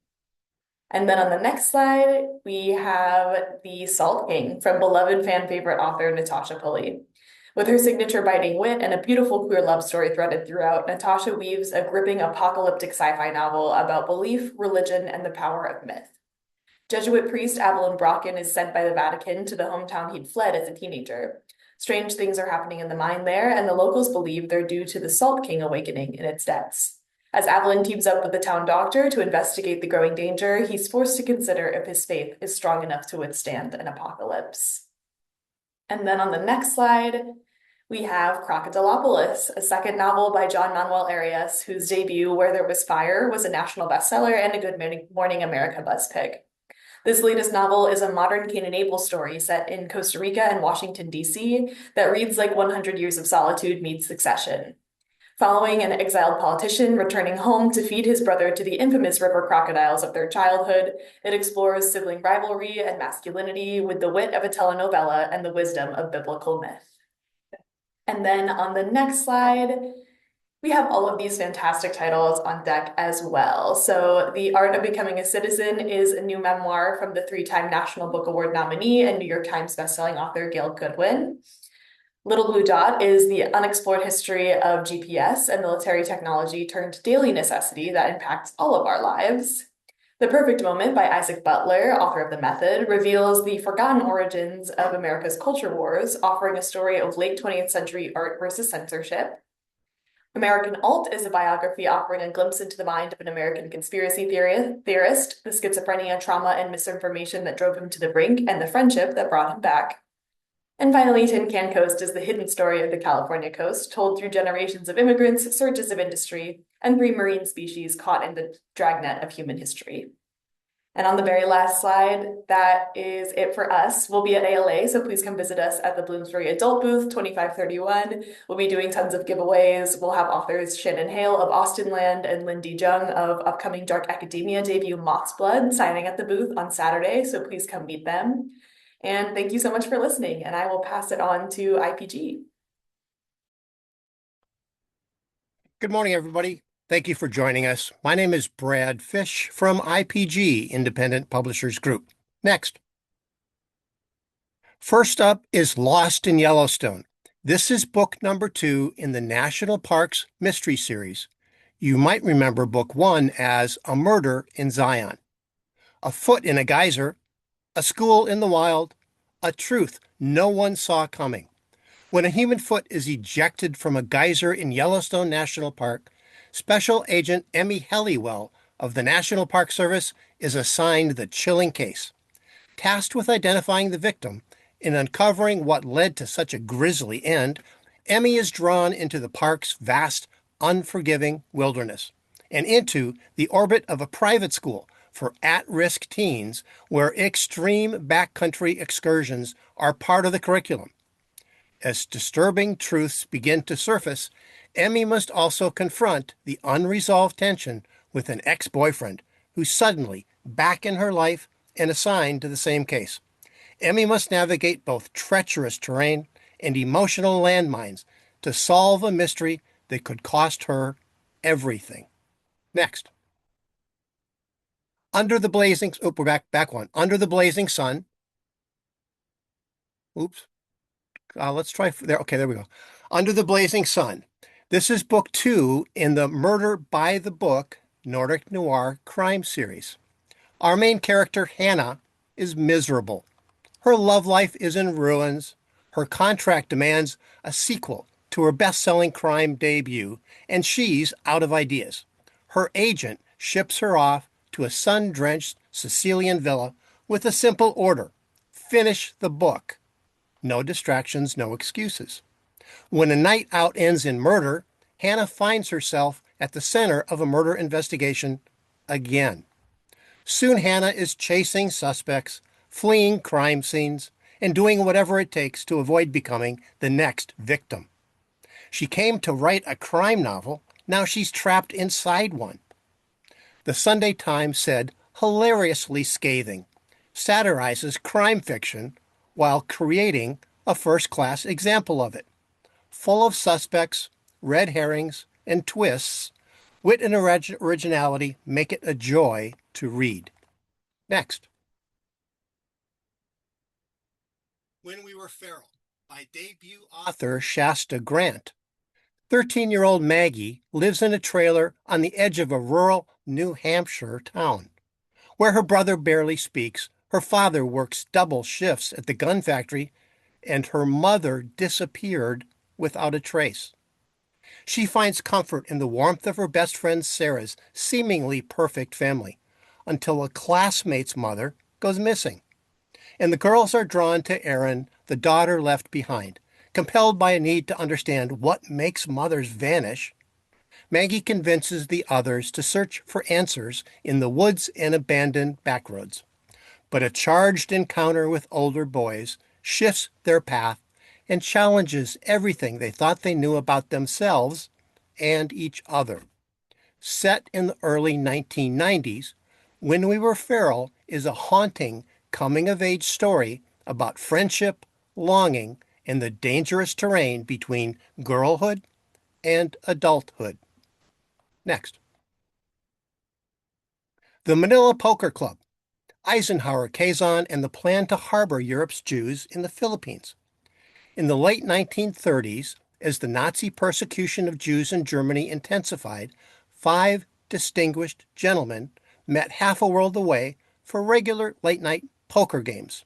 S7: And then on the next slide, we have The Salt King from beloved fan favorite author Natasha Pulley. With her signature biting wit and a beautiful queer love story threaded throughout, Natasha weaves a gripping apocalyptic sci-fi novel about belief, religion, and the power of myth. Jesuit priest Avalon Brocken is sent by the Vatican to the hometown he'd fled as a teenager. Strange things are happening in the mine there, and the locals believe they're due to the Salt King awakening in its depths. As Avalon teams up with the town doctor to investigate the growing danger, he's forced to consider if his faith is strong enough to withstand an apocalypse. And then on the next slide, we have Crocodilopolis, a second novel by John Manuel Arias, whose debut, Where There Was Fire, was a national bestseller and a Good Morning America buzz pick. This latest novel is a modern Cain and Abel story set in Costa Rica and Washington, D.C. that reads like 100 Years of Solitude meets Succession. Following an exiled politician returning home to feed his brother to the infamous river crocodiles of their childhood, it explores sibling rivalry and masculinity with the wit of a telenovela and the wisdom of biblical myth. And then on the next slide, We have all of these fantastic titles on deck as well. So, The Art of Becoming a Citizen is a new memoir from the three-time National Book Award nominee and New York Times bestselling author Gail Goodwin. Little Blue Dot is the unexplored history of GPS and military technology turned daily necessity that impacts all of our lives. The Perfect Moment by Isaac Butler, author of The Method, reveals the forgotten origins of America's culture wars, offering a story of late 20th century art versus censorship. American Alt is a biography offering a glimpse into the mind of an American conspiracy theorist, the schizophrenia, trauma, and misinformation that drove him to the brink, and the friendship that brought him back. And finally, Tin Can Coast is the hidden story of the California coast, told through generations of immigrants, surges of industry, and three marine species caught in the dragnet of human history. And on the very last slide, that is it for us. We'll be at ALA, so please come visit us at the Bloomsbury Adult Booth, 2531. We'll be doing tons of giveaways. We'll have authors Shannon Hale of Austin Land and Lindy Jung of upcoming Dark Academia debut Moth's Blood signing at the booth on Saturday, so please come meet them. And thank you so much for listening, and I will pass it on to IPG.
S8: Good morning, everybody. Thank you for joining us. My name is Brad Fish from IPG, Independent Publishers Group. Next. First up is Lost in Yellowstone. This is book number 2 in the National Parks Mystery Series. You might remember book 1 as A Murder in Zion. A foot in a geyser, a school in the wild, a truth no one saw coming. When a human foot is ejected from a geyser in Yellowstone National Park, Special Agent Emmy Helliwell of the National Park Service is assigned the chilling case. Tasked with identifying the victim and uncovering what led to such a grisly end, Emmy is drawn into the park's vast, unforgiving wilderness and into the orbit of a private school for at-risk teens where extreme backcountry excursions are part of the curriculum. As disturbing truths begin to surface, Emmy must also confront the unresolved tension with an ex-boyfriend who's suddenly back in her life and assigned to the same case. Emmy must navigate both treacherous terrain and emotional landmines to solve a mystery that could cost her everything. Next. Under the blazing, we're back one. Under the blazing sun. Oops. Let's try there. Okay, there we go. Under the Blazing Sun. This is book 2 in the Murder by the Book Nordic Noir crime series. Our main character, Hannah, is miserable. Her love life is in ruins. Her contract demands a sequel to her best-selling crime debut, and she's out of ideas. Her agent ships her off to a sun-drenched Sicilian villa with a simple order: finish the book. No distractions, no excuses. When a night out ends in murder, Hannah finds herself at the center of a murder investigation again. Soon Hannah is chasing suspects, fleeing crime scenes, and doing whatever it takes to avoid becoming the next victim. She came to write a crime novel. Now she's trapped inside one. The Sunday Times said, hilariously scathing, satirizes crime fiction while creating a first-class example of it. Full of suspects, red herrings, and twists, wit and originality make it a joy to read. Next. When We Were Feral by debut author Shasta Grant. 13-year-old Maggie lives in a trailer on the edge of a rural New Hampshire town. Where her brother barely speaks, her father works double shifts at the gun factory, and her mother disappeared without a trace. She finds comfort in the warmth of her best friend Sarah's seemingly perfect family, until a classmate's mother goes missing. And the girls are drawn to Erin, the daughter left behind, compelled by a need to understand what makes mothers vanish. Maggie convinces the others to search for answers in the woods and abandoned backroads. But a charged encounter with older boys shifts their path and challenges everything they thought they knew about themselves and each other. Set in the early 1990s, When We Were Feral is a haunting coming-of-age story about friendship, longing, and the dangerous terrain between girlhood and adulthood. Next. The Manila Poker Club, Eisenhower, Quezon, and the plan to harbor Europe's Jews in the Philippines. In the late 1930s, as the Nazi persecution of Jews in Germany intensified, 5 distinguished gentlemen met half a world away for regular late-night poker games.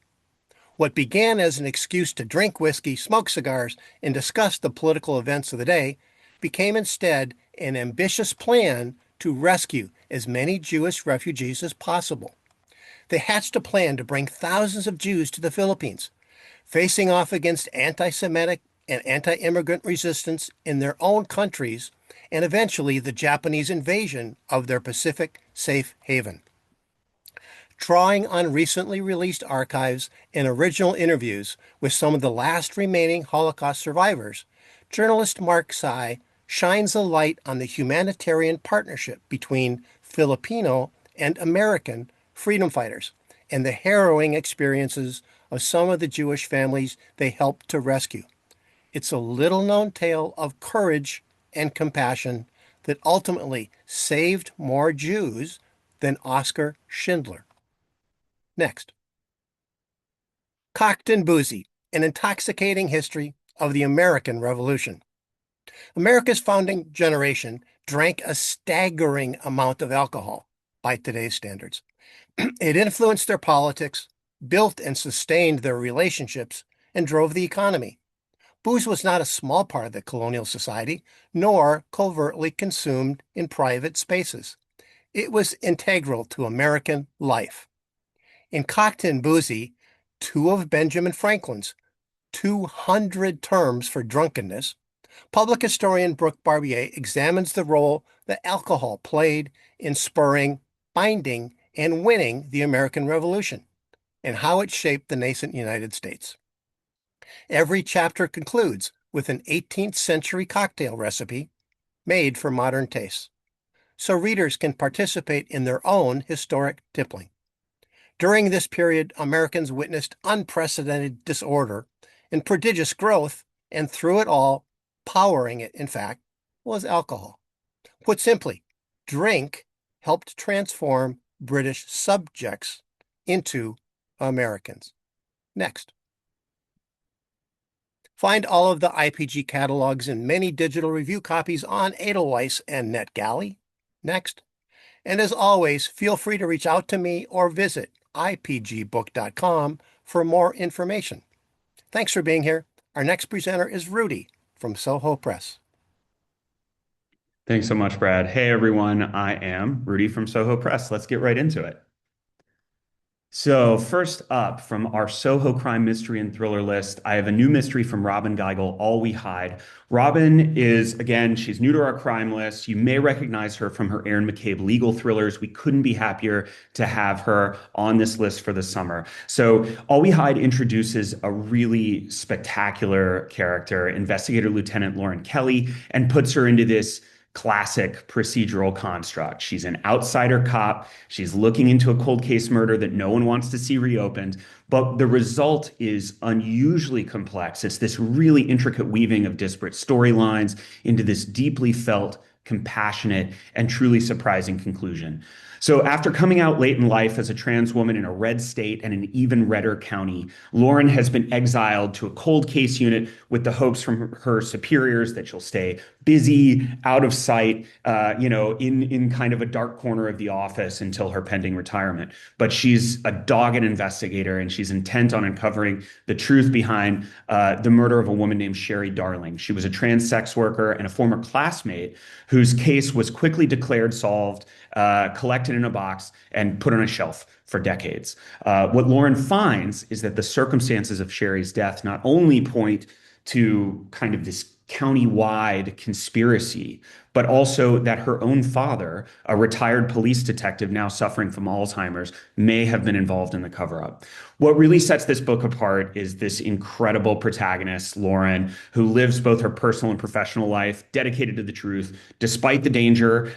S8: What began as an excuse to drink whiskey, smoke cigars, and discuss the political events of the day became instead an ambitious plan to rescue as many Jewish refugees as possible. They hatched a plan to bring thousands of Jews to the Philippines, facing off against anti-Semitic and anti-immigrant resistance in their own countries, and eventually the Japanese invasion of their Pacific safe haven. Drawing on recently released archives and original interviews with some of the last remaining Holocaust survivors, journalist Mark Tsai shines a light on the humanitarian partnership between Filipino and American freedom fighters and the harrowing experiences of some of the Jewish families they helped to rescue. It's a little-known tale of courage and compassion that ultimately saved more Jews than Oskar Schindler. Next. Cocked and Boozy, an intoxicating history of the American Revolution. America's founding generation drank a staggering amount of alcohol by today's standards. It influenced their politics, built and sustained their relationships, and drove the economy. Booze was not a small part of the colonial society, nor covertly consumed in private spaces. It was integral to American life. In Cocked and Boozy, 2 of Benjamin Franklin's 200 terms for drunkenness, public historian Brooke Barbier examines the role that alcohol played in spurring, binding, and winning the American Revolution, and how it shaped the nascent United States. Every chapter concludes with an 18th century cocktail recipe made for modern tastes, so readers can participate in their own historic tippling. During this period, Americans witnessed unprecedented disorder and prodigious growth, and through it all, powering it, in fact, was alcohol. Put simply, drink helped transform British subjects into Americans. Next. Find all of the IPG catalogs and many digital review copies on Edelweiss and NetGalley. Next. And as always, feel free to reach out to me or visit ipgbook.com for more information. Thanks for being here. Our next presenter is Rudy from Soho Press.
S9: Thanks so much, Brad. Hey, everyone. I am Rudy from Soho Press. Let's get right into it. So first up from our Soho crime mystery and thriller list, I have a new mystery from Robin Geigel, All We Hide. Robin is, again, she's new to our crime list. You may recognize her from her Aaron McCabe legal thrillers. We couldn't be happier to have her on this list for the summer. So All We Hide introduces a really spectacular character, Investigator Lieutenant Lauren Kelly, and puts her into this classic procedural construct. She's an outsider cop. She's looking into a cold case murder that no one wants to see reopened, but the result is unusually complex. It's this really intricate weaving of disparate storylines into this deeply felt, compassionate, and truly surprising conclusion. So after coming out late in life as a trans woman in a red state and an even redder county, Lauren has been exiled to a cold case unit with the hopes from her superiors that she'll stay busy, out of sight, in kind of a dark corner of the office until her pending retirement. But she's a dogged investigator, and she's intent on uncovering the truth behind the murder of a woman named Sherry Darling. She was a trans sex worker and a former classmate whose case was quickly declared solved, collected in a box, and put on a shelf for decades. What Lauren finds is that the circumstances of Sherry's death not only point to kind of this county-wide conspiracy, but also that her own father, a retired police detective now suffering from Alzheimer's, may have been involved in the cover-up. What really sets this book apart is this incredible protagonist, Lauren, who lives both her personal and professional life dedicated to the truth. Despite the danger,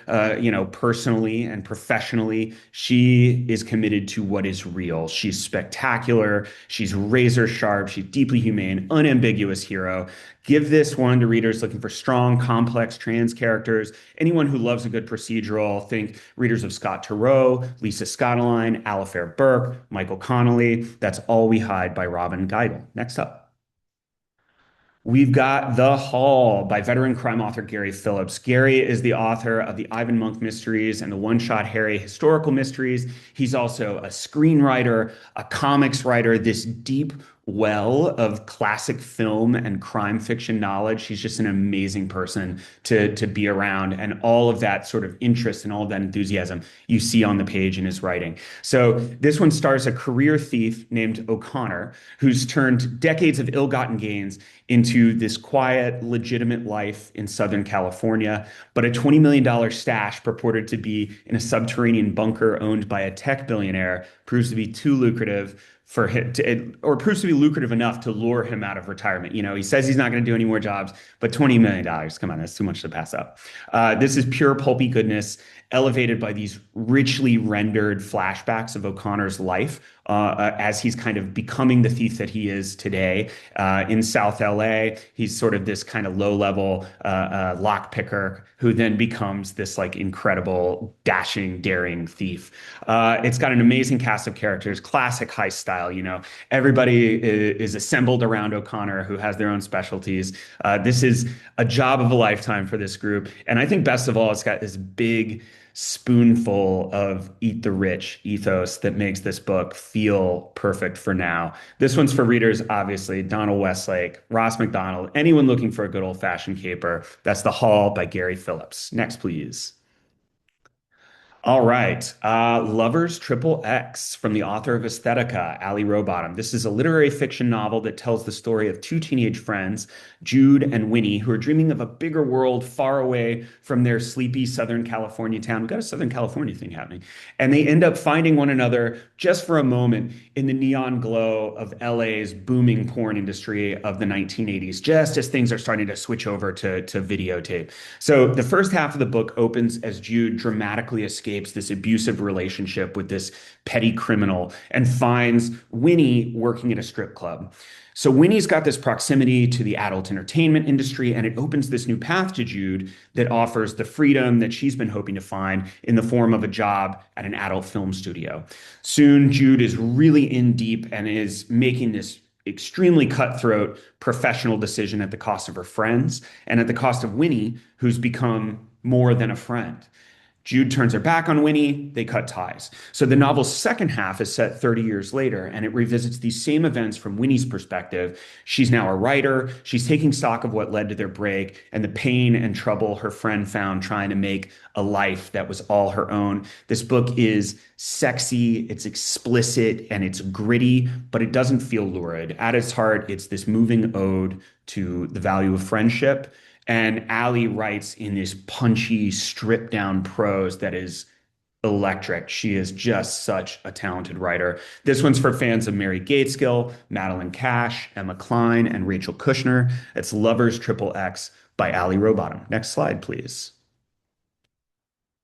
S9: personally and professionally, she is committed to what is real. She's spectacular. She's razor sharp. She's deeply humane, unambiguous hero. Give this one to readers looking for strong, complex trans characters. Anyone who loves a good procedural, think readers of Scott Turow, Lisa Scottoline, Alifair Burke, Michael Connolly. That's All We Hide by Robin Geigel. Next up. We've got The Hall by veteran crime author Gary Phillips. Gary is the author of the Ivan Monk mysteries and the One Shot Harry historical mysteries. He's also a screenwriter, a comics writer, this deep well of classic film and crime fiction knowledge. He's just an amazing person to be around, and all of that sort of interest and all of that enthusiasm you see on the page in his writing. So this one stars a career thief named O'Connor, who's turned decades of ill-gotten gains into this quiet, legitimate life in Southern California. But a $20 million stash purported to be in a subterranean bunker owned by a tech billionaire proves to be too lucrative for him or proves to be lucrative enough to lure him out of retirement. He says he's not going to do any more jobs, but $20 million, come on, that's too much to pass up. This is pure pulpy goodness, elevated by these richly rendered flashbacks of O'Connor's life as he's kind of becoming the thief that he is today. In South LA, he's sort of this kind of low-level lockpicker who then becomes this like incredible, dashing, daring thief. It's got an amazing cast of characters, classic heist style. Everybody is assembled around O'Connor, who has their own specialties. This is a job of a lifetime for this group. And I think best of all, it's got this big spoonful of eat the rich ethos that makes this book feel perfect for now. This one's for readers, obviously, Donald Westlake, Ross McDonald, anyone looking for a good old-fashioned caper. That's The Hall by Gary Phillips. Next, please. All right. Lovers Triple X from the author of Aesthetica, Ali Rowbottom. This is a literary fiction novel that tells the story of two teenage friends, Jude and Winnie, who are dreaming of a bigger world far away from their sleepy Southern California town. We've got a Southern California thing happening. And they end up finding one another just for a moment in the neon glow of LA's booming porn industry of the 1980s, just as things are starting to switch over to videotape. So the first half of the book opens as Jude dramatically escapes this abusive relationship with this petty criminal and finds Winnie working at a strip club. So Winnie's got this proximity to the adult entertainment industry, and it opens this new path to Jude that offers the freedom that she's been hoping to find in the form of a job at an adult film studio. Soon, Jude is really in deep and is making this extremely cutthroat professional decision at the cost of her friends and at the cost of Winnie, who's become more than a friend. Jude turns her back on Winnie, they cut ties. So the novel's second half is set 30 years later, and it revisits these same events from Winnie's perspective. She's now a writer. She's taking stock of what led to their break and the pain and trouble her friend found trying to make a life that was all her own. This book is sexy, it's explicit, and it's gritty, but it doesn't feel lurid. At its heart, it's this moving ode to the value of friendship. And Ali writes in this punchy, stripped down prose that is electric. She is just such a talented writer. This one's for fans of Mary Gateskill, Madeline Cash, Emma Klein, and Rachel Kushner. It's Lovers Triple X by Ali Rowbottom. Next slide, please.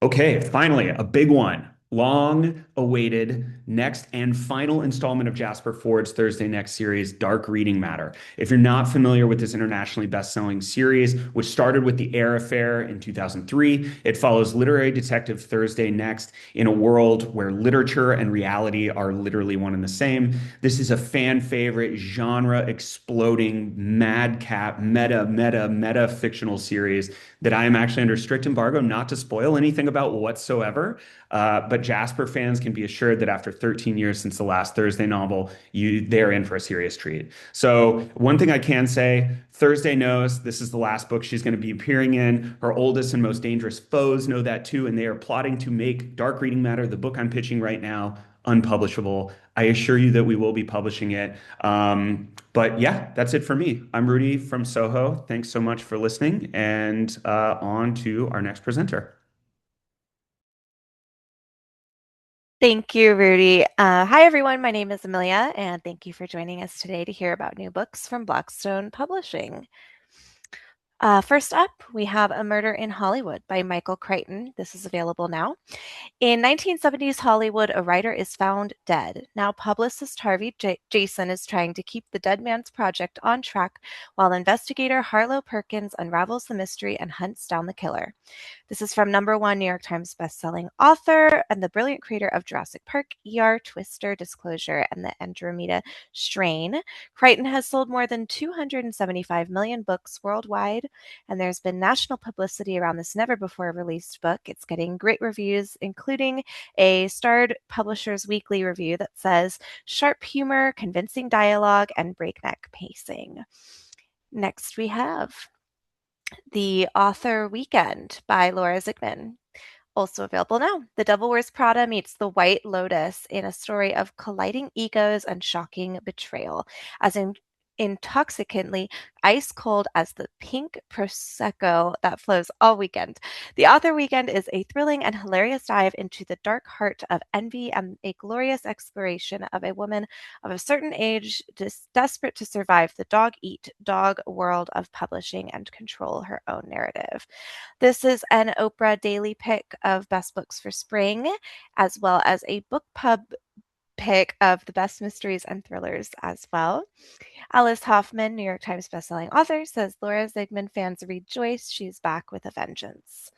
S9: Okay, finally, a big one. Long awaited next and final installment of Jasper Ford's Thursday Next series, Dark Reading Matter. If you're not familiar with this internationally best-selling series, which started with The Air Affair in 2003, it follows literary detective Thursday Next in a world where literature and reality are literally one and the same. This is a fan favorite, genre-exploding, madcap, meta fictional series that I am actually under strict embargo not to spoil anything about whatsoever. But Jasper fans can be assured that after 13 years since the last Thursday novel, they're in for a serious treat. So one thing I can say, Thursday knows this is the last book she's going to be appearing in. Her oldest and most dangerous foes know that too, and they are plotting to make Dark Reading Matter, the book I'm pitching right now, unpublishable. I assure you that we will be publishing it. But yeah, that's it for me. I'm Rudy from Soho. Thanks so much for listening, and on to our next presenter.
S10: Thank you, Rudy. Hi, everyone. My name is Amelia, and thank you for joining us today to hear about new books from Blackstone Publishing. First up, we have A Murder in Hollywood by Michael Crichton. This is available now. In 1970s Hollywood, a writer is found dead. Now, publicist Harvey Jason is trying to keep the dead man's project on track while investigator Harlow Perkins unravels the mystery and hunts down the killer. This is from #1 New York Times bestselling author and the brilliant creator of Jurassic Park, ER, Twister, Disclosure, and the Andromeda Strain. Crichton has sold more than 275 million books worldwide, and there's been national publicity around this never-before-released book. It's getting great reviews, including a starred Publishers Weekly review that says, "Sharp humor, convincing dialogue, and breakneck pacing." Next, we have The Author Weekend by Laura Zigman. Also available now. The Devil Wears Prada meets The White Lotus in a story of colliding egos and shocking betrayal, as intoxicantly ice cold as the pink prosecco that flows all weekend. The Author Weekend is a thrilling and hilarious dive into the dark heart of envy and a glorious exploration of a woman of a certain age desperate to survive the dog-eat-dog world of publishing and control her own narrative. This is an Oprah daily pick of best books for spring, as well as a book pub pick of the best mysteries and thrillers as well. Alice Hoffman, New York Times bestselling author, says Laura Zigman fans rejoice she's back with a vengeance.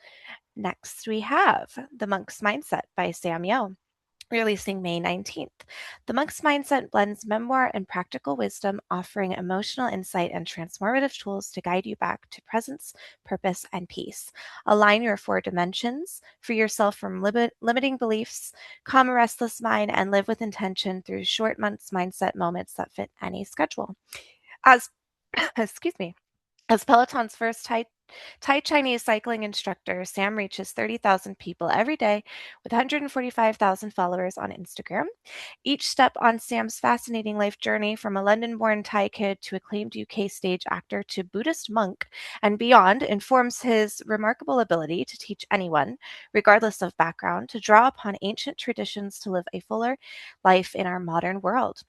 S10: Next, we have The Monk's Mindset by Sam Yo, releasing May 19th. The Monk's Mindset blends memoir and practical wisdom, offering emotional insight and transformative tools to guide you back to presence, purpose, and peace. Align your 4 dimensions, free yourself from limiting beliefs, calm a restless mind, and live with intention through short months mindset moments that fit any schedule. As excuse me, as Peloton's first Thai Chinese cycling instructor, Sam reaches 30,000 people every day with 145,000 followers on Instagram. Each step on Sam's fascinating life journey, from a London-born Thai kid to acclaimed UK stage actor to Buddhist monk and beyond, informs his remarkable ability to teach anyone, regardless of background, to draw upon ancient traditions to live a fuller life in our modern world.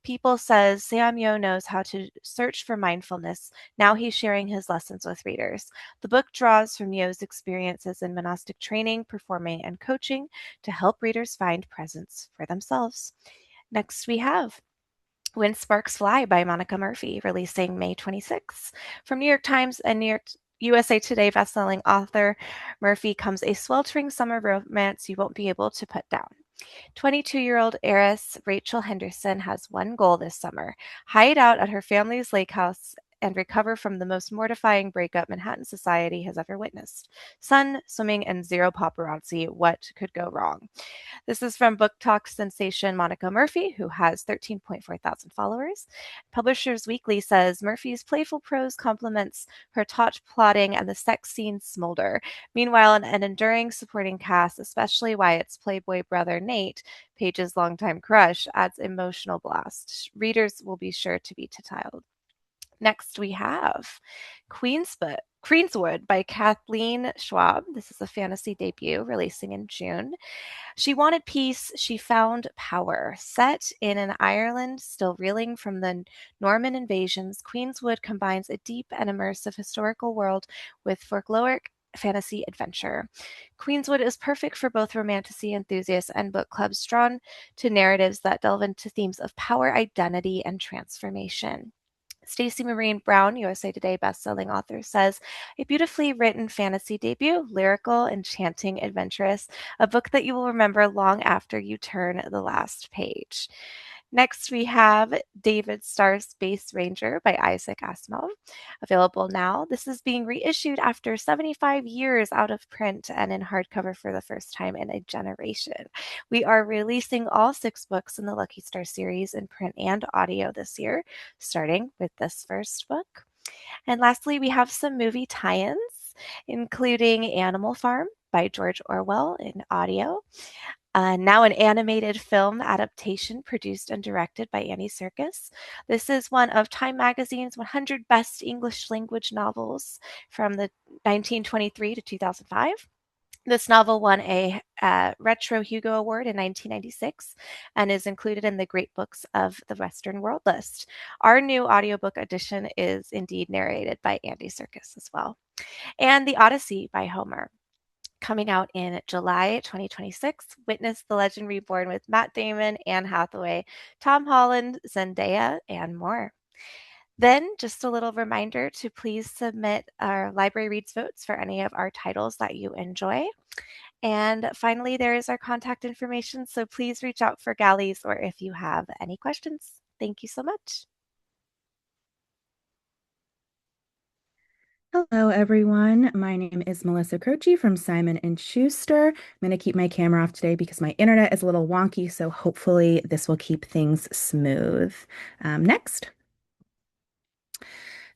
S10: People says Sam Yo knows how to search for mindfulness. Now he's sharing his lessons with readers. The book draws from Yo's experiences in monastic training, performing, and coaching to help readers find presence for themselves. Next, we have When Sparks Fly by Monica Murphy, releasing May 26th. From New York Times and New York USA Today bestselling author Murphy comes a sweltering summer romance you won't be able to put down. 22-year-old heiress Rachel Henderson has one goal this summer: hide out at her family's lake house and recover from the most mortifying breakup Manhattan society has ever witnessed. Sun, swimming, and zero paparazzi. What could go wrong? This is from Book Talk sensation Monica Murphy, who has 13.4 thousand followers. Publishers Weekly says Murphy's playful prose complements her taut plotting and the sex scenes smolder. Meanwhile, an enduring supporting cast, especially Wyatt's playboy brother Nate, Paige's longtime crush, adds emotional blast. Readers will be sure to be titilled. Next, we have Queenswood by Kathleen Schwab. This is a fantasy debut releasing in June. She wanted peace, she found power. Set in an Ireland still reeling from the Norman invasions, Queenswood combines a deep and immersive historical world with folkloric fantasy adventure. Queenswood is perfect for both romantasy enthusiasts and book clubs drawn to narratives that delve into themes of power, identity, and transformation. Stacey Maureen Brown, USA Today bestselling author, says, a beautifully written fantasy debut, lyrical, enchanting, adventurous, a book that you will remember long after you turn the last page. Next, we have David Starr Space Ranger by Isaac Asimov, available now. This is being reissued after 75 years out of print and in hardcover for the first time in a generation. We are releasing all 6 books in the Lucky Star series in print and audio this year, starting with this first book. And lastly, we have some movie tie-ins, including Animal Farm by George Orwell in audio, Now an animated film adaptation produced and directed by Annie Serkis. This is one of Time Magazine's 100 best English language novels from the 1923 to 2005. This novel won a Retro Hugo Award in 1996 and is included in the Great Books of the Western World list. Our new audiobook edition is indeed narrated by Andy Serkis as well. And The Odyssey by Homer, coming out in July 2026. Witness the legend reborn with Matt Damon, Anne Hathaway, Tom Holland, Zendaya, and more. Then, just a little reminder to please submit our Library Reads votes for any of our titles that you enjoy. And finally, there is our contact information, so please reach out for galleys or if you have any questions. Thank you so much.
S11: Hello, everyone. My name is Melissa Croce from Simon & Schuster. I'm going to keep my camera off today because my internet is a little wonky, so hopefully this will keep things smooth. Next.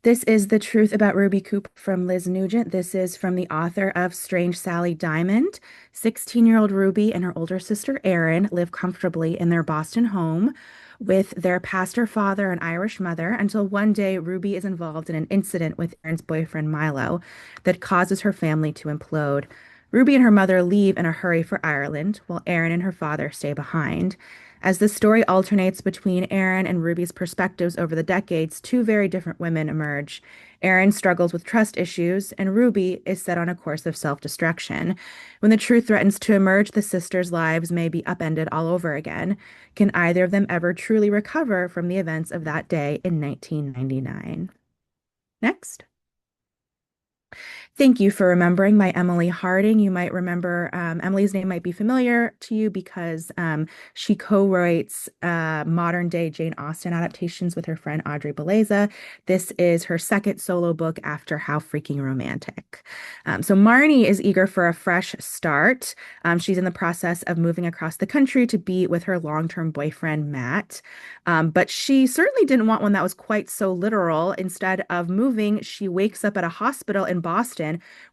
S11: This is The Truth About Ruby Cooper from Liz Nugent. This is from the author of Strange Sally Diamond. 16-year-old Ruby and her older sister Erin live comfortably in their Boston home with their pastor father and Irish mother until one day Ruby is involved in an incident with Erin's boyfriend Milo that causes her family to implode. Ruby and her mother leave in a hurry for Ireland, while Erin and her father stay behind. As the story alternates between Erin and Ruby's perspectives over the decades, two very different women emerge. Erin struggles with trust issues, and Ruby is set on a course of self-destruction. When the truth threatens to emerge, the sisters' lives may be upended all over again. Can either of them ever truly recover from the events of that day in 1999? Next. Thank You for Remembering by Emily Harding. You might remember Emily's name might be familiar to you because she co-writes modern day Jane Austen adaptations with her friend Audrey Beleza. This is her second solo book after How Freaking Romantic. So Marnie is eager for a fresh start. She's in the process of moving across the country to be with her long-term boyfriend, Matt. But she certainly didn't want one that was quite so literal. Instead of moving, she wakes up at a hospital in Boston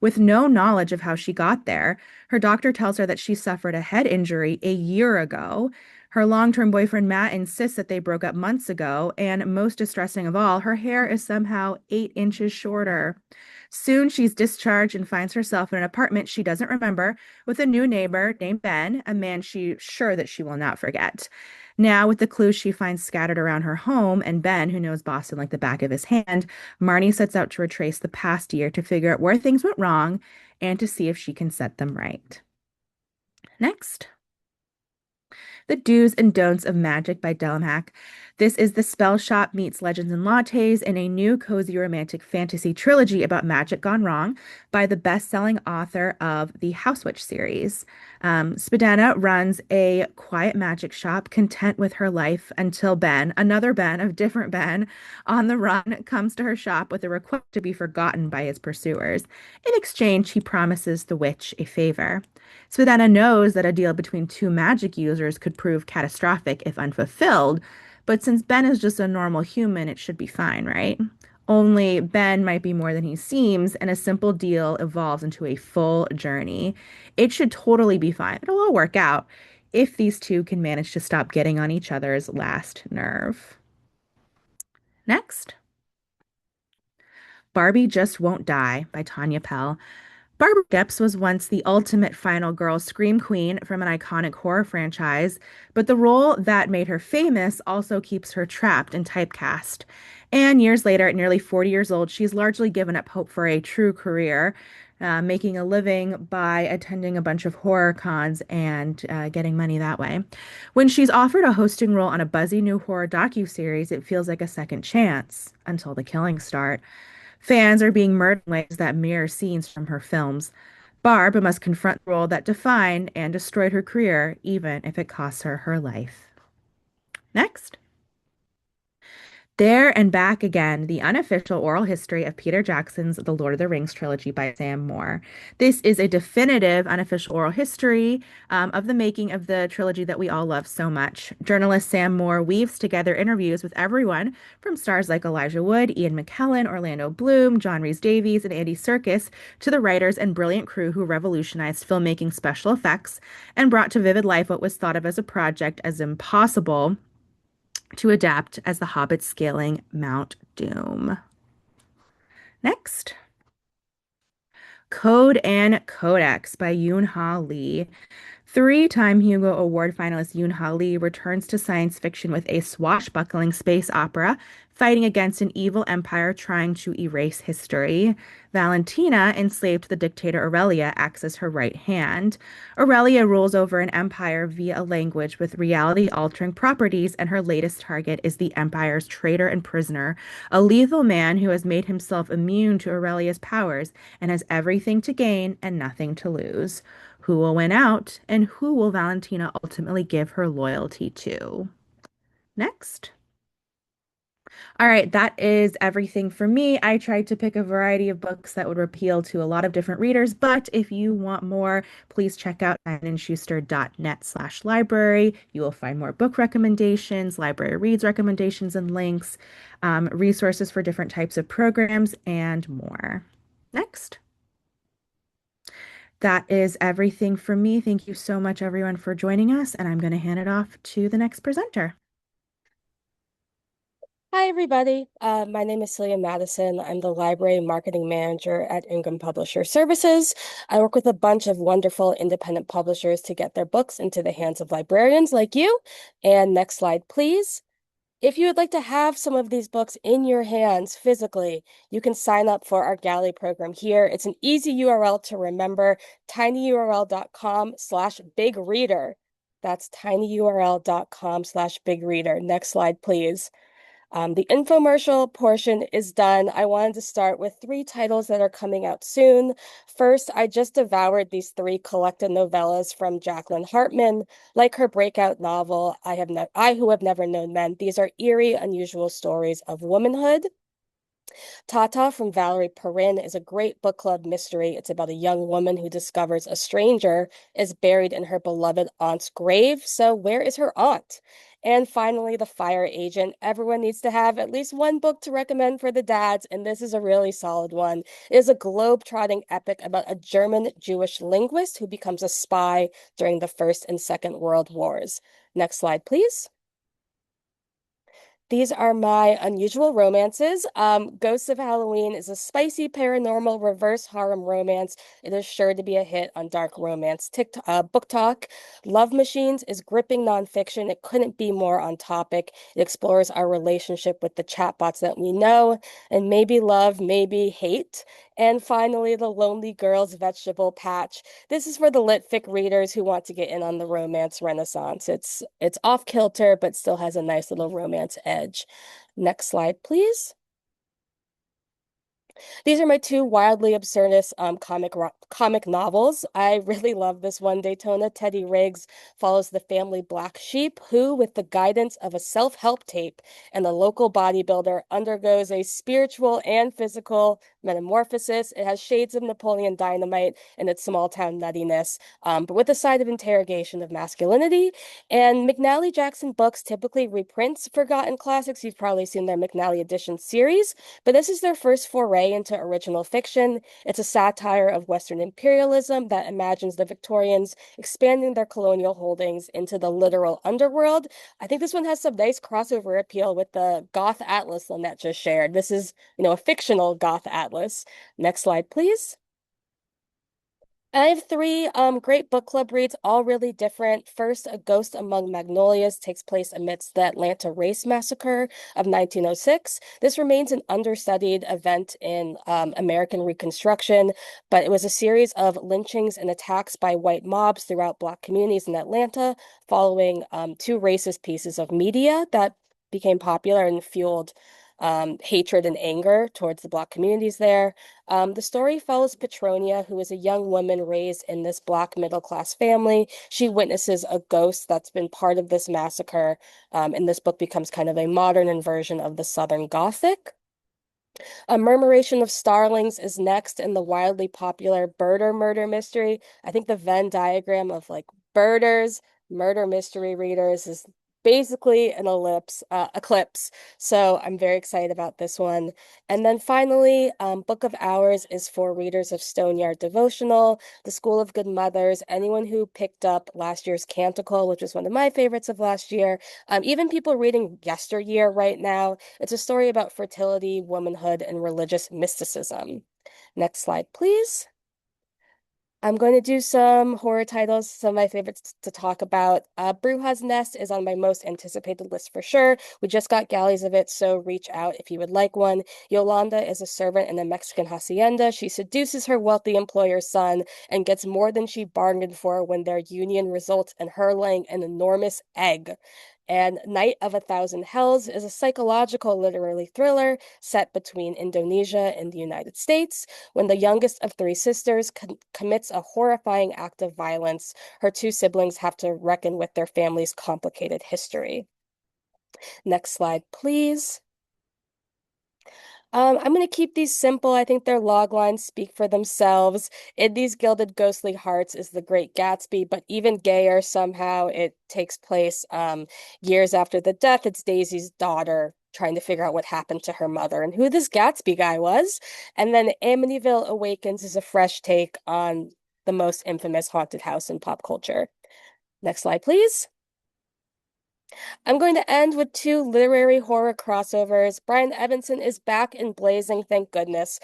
S11: with no knowledge of how she got there. Her doctor tells her that she suffered a head injury a year ago. Her long-term boyfriend, Matt, insists that they broke up months ago. And most distressing of all, her hair is somehow 8 inches shorter. Soon she's discharged and finds herself in an apartment she doesn't remember with a new neighbor named Ben, a man she's sure that she will not forget. Now, with the clues she finds scattered around her home and Ben, who knows Boston like the back of his hand, Marnie sets out to retrace the past year to figure out where things went wrong and to see if she can set them right. Next. The Do's and Don'ts of Magic by Delamac. This is The Spell Shop meets Legends and Lattes in a new cozy romantic fantasy trilogy about magic gone wrong by the best-selling author of the House Witch series. Spadana runs a quiet magic shop content with her life until Ben, another Ben, a different Ben, on the run, comes to her shop with a request to be forgotten by his pursuers. In exchange, he promises the witch a favor. Spadana knows that a deal between two magic users could prove catastrophic if unfulfilled, but since Ben is just a normal human, it should be fine, right? Only Ben might be more than he seems, and a simple deal evolves into a full journey. It should totally be fine. It'll all work out if these two can manage to stop getting on each other's last nerve. Next. Barbie Just Won't Die by Tanya Pell. Barbara Gepps was once the ultimate final girl scream queen from an iconic horror franchise, but the role that made her famous also keeps her trapped and typecast. And years later, at nearly 40 years old, she's largely given up hope for a true career, making a living by attending a bunch of horror cons and getting money that way. When she's offered a hosting role on a buzzy new horror docuseries, it feels like a second chance until the killings start. Fans are being murdered in ways that mirror scenes from her films. Barb must confront the role that defined and destroyed her career, even if it costs her her life. Next. There and Back Again, the unofficial oral history of Peter Jackson's The Lord of the Rings trilogy by Sam Moore. This is a definitive unofficial oral history of the making of the trilogy that we all love so much. Journalist Sam Moore weaves together interviews with everyone from stars like Elijah Wood, Ian McKellen, Orlando Bloom, John Rhys-Davies, and Andy Serkis to the writers and brilliant crew who revolutionized filmmaking special effects and brought to vivid life what was thought of as a project as impossible to adapt as The Hobbit scaling Mount Doom. Next. Code and Codex by Yoon-Ha Lee. Three-time Hugo Award finalist Yoon-Ha Lee returns to science fiction with a swashbuckling space opera fighting against an evil empire trying to erase history. Valentina, enslaved to the dictator Aurelia, acts as her right hand. Aurelia rules over an empire via a language with reality-altering properties, and her latest target is the empire's traitor and prisoner, a lethal man who has made himself immune to Aurelia's powers and has everything to gain and nothing to lose. Who will win out, and who will Valentina ultimately give her loyalty to? Next. All right, that is everything for me. I tried to pick a variety of books that would appeal to a lot of different readers, but if you want more, please check out simonandschuster.net/library. You will find more book recommendations, library reads recommendations and links, resources for different types of programs, and more. Next. That is everything for me. Thank you so much, everyone, for joining us, and I'm going to hand it off to the next presenter.
S12: Hi, everybody. My name is Celia Madison. I'm the Library Marketing Manager at Ingram Publisher Services. I work with a bunch of wonderful independent publishers to get their books into the hands of librarians like you. And next slide, please. If you would like to have some of these books in your hands physically, you can sign up for our Galley program here. It's an easy URL to remember, tinyurl.com/bigreader. That's tinyurl.com/bigreader. Next slide, please. The infomercial portion is done. I wanted to start with 3 titles that are coming out soon. First, I just devoured these 3 collected novellas from Jacqueline Hartman. Like her breakout novel, I Who Have Never Known Men. These are eerie, unusual stories of womanhood. Tata from Valerie Perrin is a great book club mystery. It's about a young woman who discovers a stranger is buried in her beloved aunt's grave. So where is her aunt? And finally, The Fire Agent. Everyone needs to have at least one book to recommend for the dads, and this is a really solid one. It is a globe-trotting epic about a German Jewish linguist who becomes a spy during the First and Second World Wars. Next slide, please. These are my unusual romances. Ghosts of Halloween is a spicy paranormal reverse harem romance. It is sure to be a hit on Dark Romance Book Talk. Love Machines is gripping nonfiction. It couldn't be more on topic. It explores our relationship with the chatbots that we know, and maybe love, maybe hate. And finally, The Lonely Girl's Vegetable Patch. This is for the lit fic readers who want to get in on the romance renaissance. It's off kilter, but still has a nice little romance edge. Next slide, please. These are my 2 wildly absurdist comic novels. I really love this one. Daytona Teddy Riggs follows the family Black Sheep who, with the guidance of a self-help tape and a local bodybuilder, undergoes a spiritual and physical metamorphosis. It has shades of Napoleon Dynamite and its small-town nuttiness, but with a side of interrogation of masculinity. And McNally Jackson Books typically reprints forgotten classics. You've probably seen their McNally Edition series, but this is their first foray into original fiction. It's a satire of Western imperialism that imagines the Victorians expanding their colonial holdings into the literal underworld. I think this one has some nice crossover appeal with the Goth Atlas Lynette just shared. This is, a fictional Goth Atlas. Next slide, please. I have 3 great book club reads, all really different. First, A Ghost Among Magnolias takes place amidst the Atlanta race massacre of 1906. This remains an understudied event in American Reconstruction, but it was a series of lynchings and attacks by white mobs throughout Black communities in Atlanta, following 2 racist pieces of media that became popular and fueled hatred and anger towards the Black communities there. The story follows Petronia, who is a young woman raised in this Black middle-class family. She witnesses a ghost that's been part of this massacre, and this book becomes kind of a modern version of the Southern Gothic. A Murmuration of Starlings is next in the wildly popular Birder murder mystery. I think the Venn diagram of like birders, murder mystery readers is basically an eclipse. So I'm very excited about this one. And then finally, Book of Hours is for readers of Stoneyard Devotional, The School of Good Mothers, anyone who picked up last year's Canticle, which was one of my favorites of last year, even people reading Yesteryear right now. It's a story about fertility, womanhood, and religious mysticism. Next slide, please. I'm going to do some horror titles, some of my favorites to talk about. Bruja's Nest is on my most anticipated list for sure. We just got galleys of it, so reach out if you would like one. Yolanda is a servant in a Mexican hacienda. She seduces her wealthy employer's son and gets more than she bargained for when their union results in her laying an enormous egg. And Night of a Thousand Hells is a psychological literary thriller set between Indonesia and the United States. When the youngest of three sisters commits a horrifying act of violence, her two siblings have to reckon with their family's complicated history. Next slide, please. I'm going to keep these simple. I think their log lines speak for themselves. In These Gilded Ghostly Hearts is The Great Gatsby, but even gayer somehow. It takes place years after the death. It's Daisy's daughter trying to figure out what happened to her mother and who this Gatsby guy was. And then Amityville Awakens is a fresh take on the most infamous haunted house in pop culture. Next slide, please. I'm going to end with two literary horror crossovers. Brian Evanson is back in Blazing, thank goodness.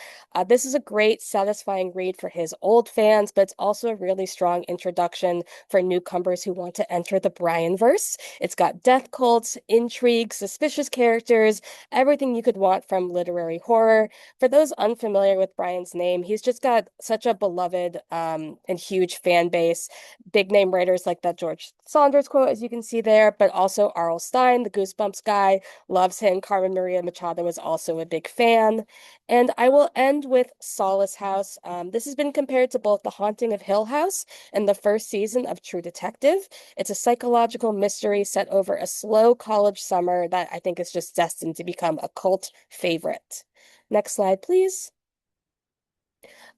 S12: This is a great, satisfying read for his old fans, but it's also a really strong introduction for newcomers who want to enter the Brian-verse. It's got death cults, intrigue, suspicious characters, everything you could want from literary horror. For those unfamiliar with Brian's name, he's just got such a beloved and huge fan base. Big name writers like that George Saunders quote, as you can see there, but also R.L. Stine, the Goosebumps guy, loves him. Carmen Maria Machado was also a big fan. And I will end with Solace House. This has been compared to both The Haunting of Hill House and the first season of True Detective. It's a psychological mystery set over a slow college summer that I think is just destined to become a cult favorite. Next slide, please.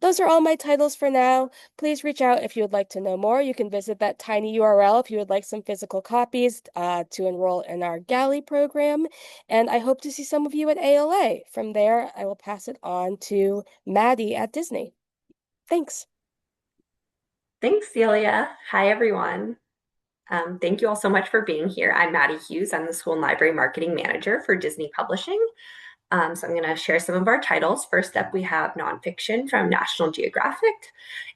S12: Those are all my titles for now. Please reach out if you would like to know more. You can visit that tiny URL if you would like some physical copies to enroll in our galley program. And I hope to see some of you at ALA. From there, I will pass it on to Maddie at Disney. Thanks.
S13: Thanks, Celia. Hi, everyone. Thank you all so much for being here. I'm Maddie Hughes. I'm the School and Library Marketing Manager for Disney Publishing. So I'm going to share some of our titles. First up, we have nonfiction from National Geographic.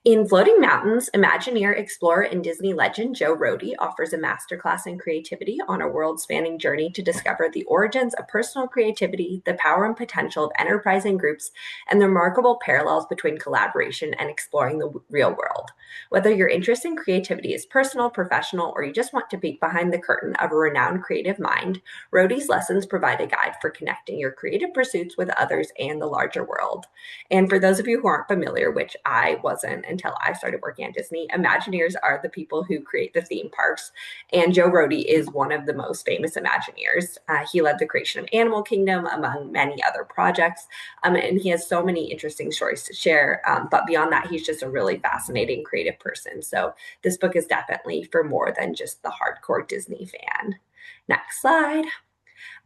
S13: In Floating Mountains, Imagineer, explorer, and Disney legend Joe Rohde offers a masterclass in creativity on a world-spanning journey to discover the origins of personal creativity, the power and potential of enterprising groups, and the remarkable parallels between collaboration and exploring the real world. Whether your interest in creativity is personal, professional, or you just want to peek behind the curtain of a renowned creative mind, Rohde's lessons provide a guide for connecting your creative pursuits with others and the larger world. And for those of you who aren't familiar, which I wasn't until I started working at Disney, Imagineers are the people who create the theme parks. And Joe Rohde is one of the most famous Imagineers. He led the creation of Animal Kingdom, among many other projects. And he has so many interesting stories to share. But beyond that, he's just a really fascinating creative person. So this book is definitely for more than just the hardcore Disney fan. Next slide.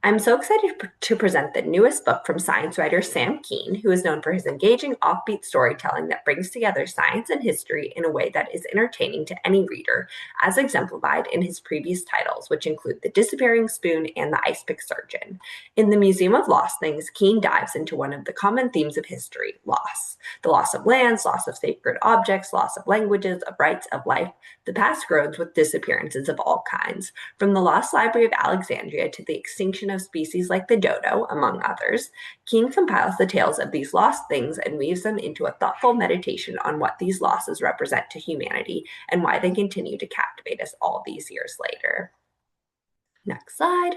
S13: I'm so excited to present the newest book from science writer Sam Keane, who is known for his engaging offbeat storytelling that brings together science and history in a way that is entertaining to any reader, as exemplified in his previous titles, which include The Disappearing Spoon and The Ice Pick Surgeon. In the Museum of Lost Things, Keane dives into one of the common themes of history, loss. The loss of lands, loss of sacred objects, loss of languages, of rights, of life. The past grows with disappearances of all kinds, from the lost Library of Alexandria to the extinction of species like the dodo, among others. Keane compiles the tales of these lost things and weaves them into a thoughtful meditation on what these losses represent to humanity and why they continue to captivate us all these years later. Next slide.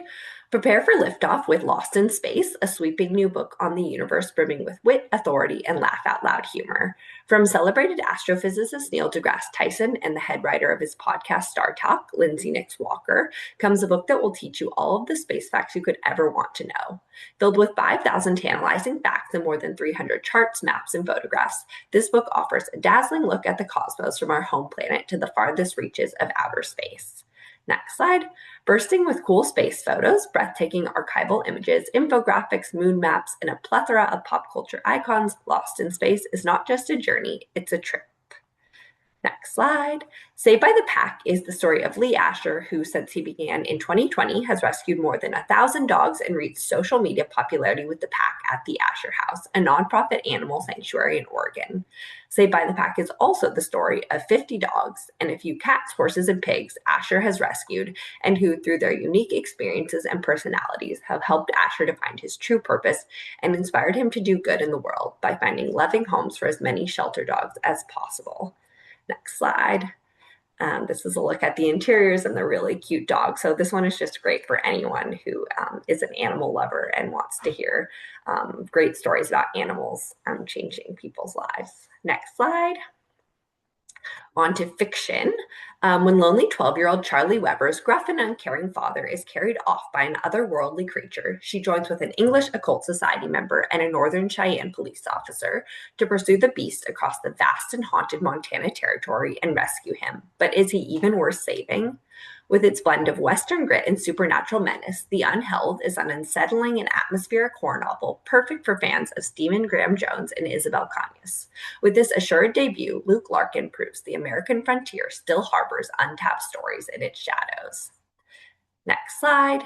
S13: Prepare for liftoff with Lost in Space, a sweeping new book on the universe brimming with wit, authority, and laugh out loud humor. From celebrated astrophysicist Neil deGrasse Tyson and the head writer of his podcast Star Talk, Lindsay Nix Walker, comes a book that will teach you all of the space facts you could ever want to know. Filled with 5,000 tantalizing facts and more than 300 charts, maps, and photographs, this book offers a dazzling look at the cosmos from our home planet to the farthest reaches of outer space. Next slide. Bursting with cool space photos, breathtaking archival images, infographics, moon maps, and a plethora of pop culture icons, Lost in Space is not just a journey, it's a trip. Next slide. Saved by the Pack is the story of Lee Asher, who, since he began in 2020, has rescued more than 1,000 dogs and reached social media popularity with the Pack at the Asher House, a nonprofit animal sanctuary in Oregon. Saved by the Pack is also the story of 50 dogs and a few cats, horses, and pigs Asher has rescued, and who, through their unique experiences and personalities, have helped Asher to find his true purpose and inspired him to do good in the world by finding loving homes for as many shelter dogs as possible. Next slide. This is a look at the interiors and the really cute dog. So this one is just great for anyone who is an animal lover and wants to hear great stories about animals changing people's lives. Next slide. On to fiction. When lonely 12-year-old Charlie Weber's gruff and uncaring father is carried off by an otherworldly creature, she joins with an English occult society member and a Northern Cheyenne police officer to pursue the beast across the vast and haunted Montana territory and rescue him. But is he even worth saving? With its blend of Western grit and supernatural menace, The Unheld is an unsettling and atmospheric horror novel perfect for fans of Stephen Graham Jones and Isabel Cañas. With this assured debut, Luke Larkin proves the American frontier still harbors untapped stories in its shadows. Next slide.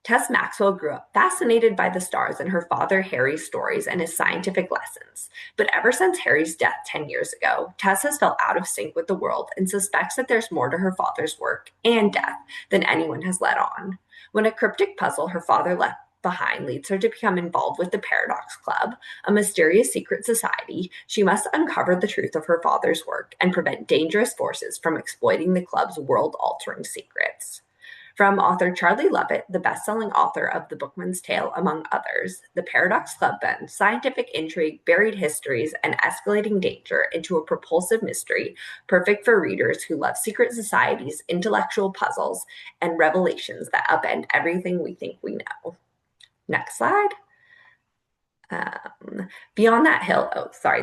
S13: Tess Maxwell grew up fascinated by the stars and her father Harry's stories and his scientific lessons. But ever since Harry's death 10 years ago, Tess has felt out of sync with the world and suspects that there's more to her father's work and death than anyone has let on. When a cryptic puzzle her father left behind leads her to become involved with the Paradox Club, a mysterious secret society, she must uncover the truth of her father's work and prevent dangerous forces from exploiting the club's world-altering secrets. From author Charlie Lovett, the best-selling author of The Bookman's Tale, among others, the Paradox Club bends scientific intrigue, buried histories, and escalating danger into a propulsive mystery, perfect for readers who love secret societies, intellectual puzzles, and revelations that upend everything we think we know. Next slide. Beyond That Hill,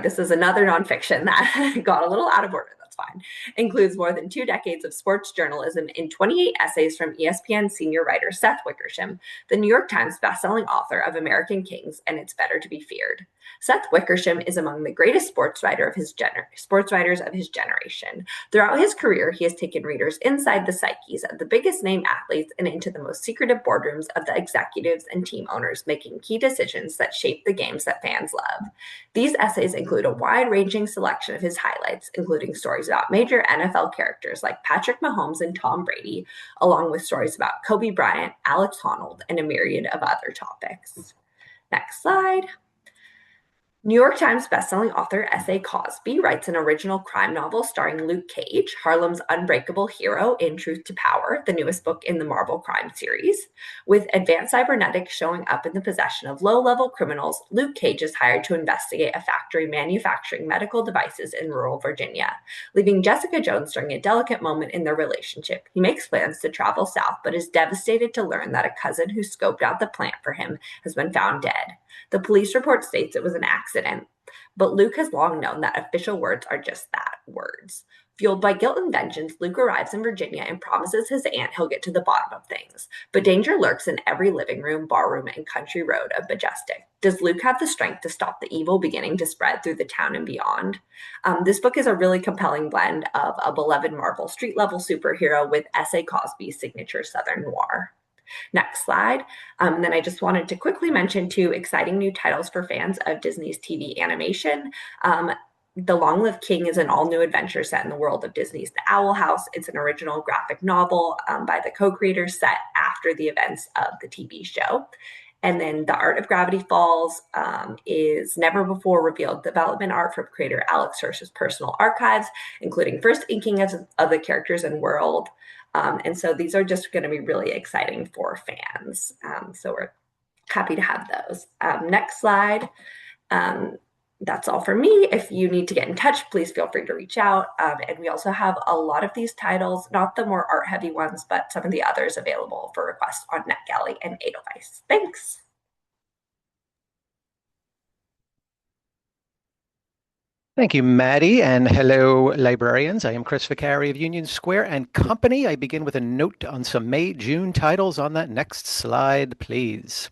S13: this is another nonfiction that got a little out of order. Fine, includes more than 2 decades of sports journalism in 28 essays from ESPN senior writer Seth Wickersham, the New York Times bestselling author of American Kings and It's Better to Be Feared. Seth Wickersham is among the greatest sports writers of his generation. Throughout his career, he has taken readers inside the psyches of the biggest name athletes and into the most secretive boardrooms of the executives and team owners making key decisions that shape the games that fans love. These essays include a wide-ranging selection of his highlights, including stories about major NFL characters like Patrick Mahomes and Tom Brady, along with stories about Kobe Bryant, Alex Honnold, and a myriad of other topics. Next slide. New York Times bestselling author S.A. Cosby writes an original crime novel starring Luke Cage, Harlem's unbreakable hero in Truth to Power, the newest book in the Marvel crime series. With advanced cybernetics showing up in the possession of low-level criminals, Luke Cage is hired to investigate a factory manufacturing medical devices in rural Virginia. Leaving Jessica Jones during a delicate moment in their relationship, he makes plans to travel south but is devastated to learn that a cousin who scoped out the plant for him has been found dead. The police report states it was an accident, but Luke has long known that official words are just that, words. Fueled by guilt and vengeance, Luke arrives in Virginia and promises his aunt he'll get to the bottom of things. But danger lurks in every living room, barroom, and country road of Majestic. Does Luke have the strength to stop the evil beginning to spread through the town and beyond? This book is a really compelling blend of a beloved Marvel street-level superhero with S.A. Cosby's signature Southern noir. Next slide. Then I just wanted to quickly mention 2 exciting new titles for fans of Disney's TV animation. The Long-Lived King is an all-new adventure set in the world of Disney's The Owl House. It's an original graphic novel by the co-creators set after the events of the TV show. And then The Art of Gravity Falls is never-before revealed development art from creator Alex Hirsch's personal archives, including first inking of the characters and world, And so these are just going to be really exciting for fans. So we're happy to have those. Next slide. That's all for me. If you need to get in touch, please feel free to reach out. And we also have a lot of these titles, not the more art heavy ones, but some of the others available for request on NetGalley and Edelweiss. Thanks.
S14: Thank you, Maddie, and hello, librarians. I am Chris Vicari of Union Square and Company. I begin with a note on some May-June titles on that next slide, please.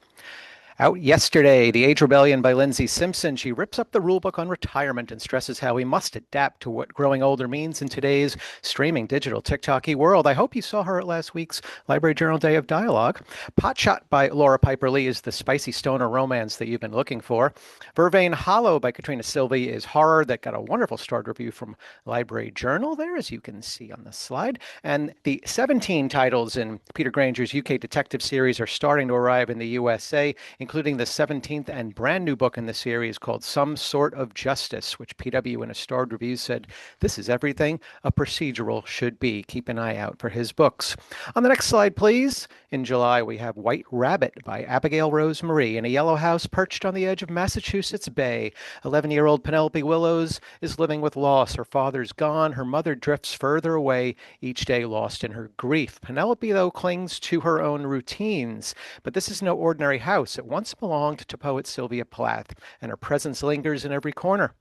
S14: Out yesterday, The Age Rebellion by Lindsay Simpson. She rips up the rulebook on retirement and stresses how we must adapt to what growing older means in today's streaming digital TikTok-y world. I hope you saw her at last week's Library Journal Day of Dialogue. Potshot by Laura Piper Lee is the spicy stoner romance that you've been looking for. Vervain Hollow by Katrina Sylvie is horror that got a wonderful starred review from Library Journal there, as you can see on the slide. And the 17 titles in Peter Granger's UK detective series are starting to arrive in the USA, including the 17th and brand new book in the series called Some Sort of Justice, which PW in a starred review said, "This is everything a procedural should be." Keep an eye out for his books. On the next slide, please. In July, we have White Rabbit by Abigail Rose Marie. In a yellow house perched on the edge of Massachusetts Bay, 11-year-old Penelope Willows is living with loss. Her father's gone. Her mother drifts further away, each day lost in her grief. Penelope, though, clings to her own routines. But this is no ordinary house. It once belonged to poet Sylvia Plath, and her presence lingers in every corner.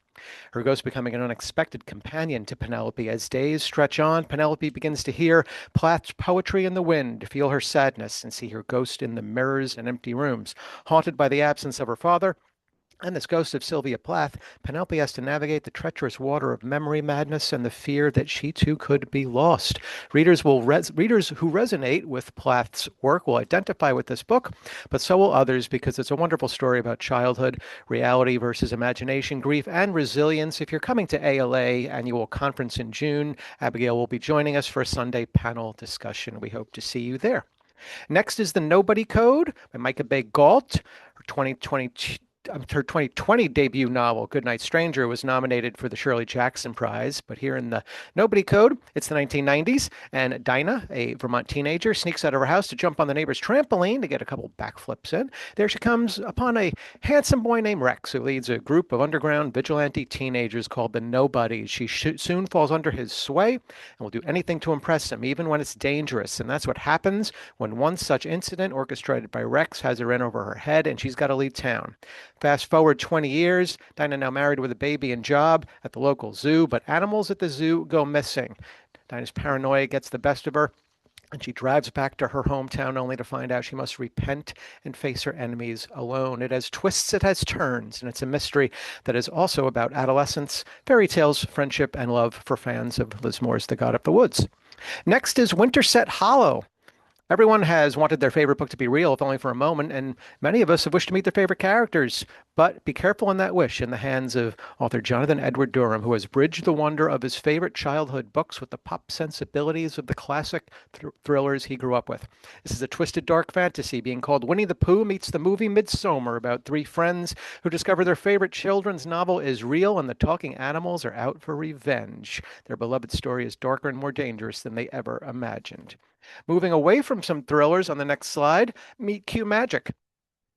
S14: Her ghost becoming an unexpected companion to Penelope. As days stretch on, Penelope begins to hear Plath's poetry in the wind, feel her sadness, and see her ghost in the mirrors and empty rooms. Haunted by the absence of her father and this ghost of Sylvia Plath, Penelope has to navigate the treacherous water of memory madness and the fear that she too could be lost. Readers who resonate with Plath's work will identify with this book, but so will others, because it's a wonderful story about childhood, reality versus imagination, grief, and resilience. If you're coming to ALA Annual Conference in June, Abigail will be joining us for a Sunday panel discussion. We hope to see you there. Next is The Nobody Code by Micah Bay Galt. Her 2020 debut novel, Goodnight Stranger, was nominated for the Shirley Jackson Prize. But here in The Nobody Code, it's the 1990s, and Dinah, a Vermont teenager, sneaks out of her house to jump on the neighbor's trampoline to get a couple backflips in. There she comes upon a handsome boy named Rex, who leads a group of underground vigilante teenagers called the Nobodies. She soon falls under his sway and will do anything to impress him, even when it's dangerous. And that's what happens when one such incident, orchestrated by Rex, has her in over her head, and she's got to leave town. Fast forward 20 years, Dinah now married with a baby and job at the local zoo, but animals at the zoo go missing. Dinah's paranoia gets the best of her, and she drives back to her hometown only to find out she must repent and face her enemies alone. It has twists, it has turns, and it's a mystery that is also about adolescence, fairy tales, friendship, and love for fans of Liz Moore's The God of the Woods. Next is Winterset Hollow. Everyone has wanted their favorite book to be real, if only for a moment, and many of us have wished to meet their favorite characters. But be careful in that wish in the hands of author Jonathan Edward Durham, who has bridged the wonder of his favorite childhood books with the pop sensibilities of the classic thrillers he grew up with. This is a twisted, dark fantasy being called Winnie the Pooh meets the movie Midsummer, about three friends who discover their favorite children's novel is real and the talking animals are out for revenge. Their beloved story is darker and more dangerous than they ever imagined. Moving away from some thrillers on the next slide, meet Q Magic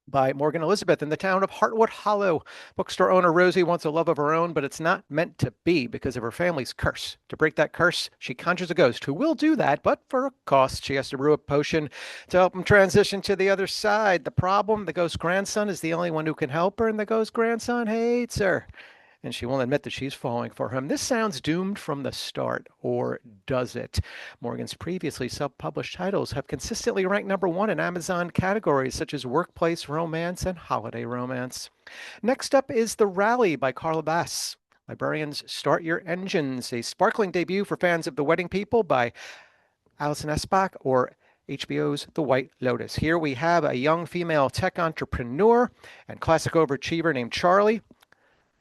S14: by Morgan Elizabeth. In the town of Heartwood Hollow, bookstore owner Rosie wants a love of her own, but it's not meant to be because of her family's curse. To break that curse, she conjures a ghost who will do that, but for a cost. She has to brew a potion to help him transition to the other side. The problem, the ghost's grandson is the only one who can help her, and the ghost's grandson hates her. And she won't admit that she's falling for him. This sounds doomed from the start, or does it? Morgan's previously self-published titles have consistently ranked #1 in Amazon categories such as workplace romance and holiday romance. Next up is The Rally by Carla Bass. Librarians, Start Your Engines, a sparkling debut for fans of The Wedding People by Alison Espach, or HBO's The White Lotus. Here we have a young female tech entrepreneur and classic overachiever named Charlie,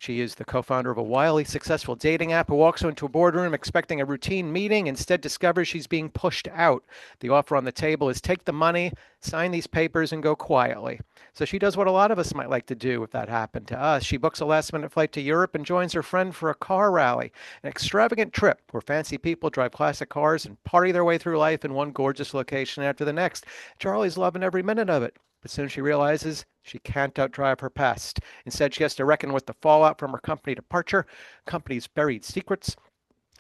S14: She is the co-founder of a wildly successful dating app who walks into a boardroom expecting a routine meeting, instead discovers she's being pushed out. The offer on the table is take the money, sign these papers, and go quietly. So she does what a lot of us might like to do if that happened to us. She books a last-minute flight to Europe and joins her friend for a car rally, an extravagant trip where fancy people drive classic cars and party their way through life in one gorgeous location after the next. Charlie's loving every minute of it. But soon she realizes she can't outdrive her past. Instead, she has to reckon with the fallout from her company departure, company's buried secrets,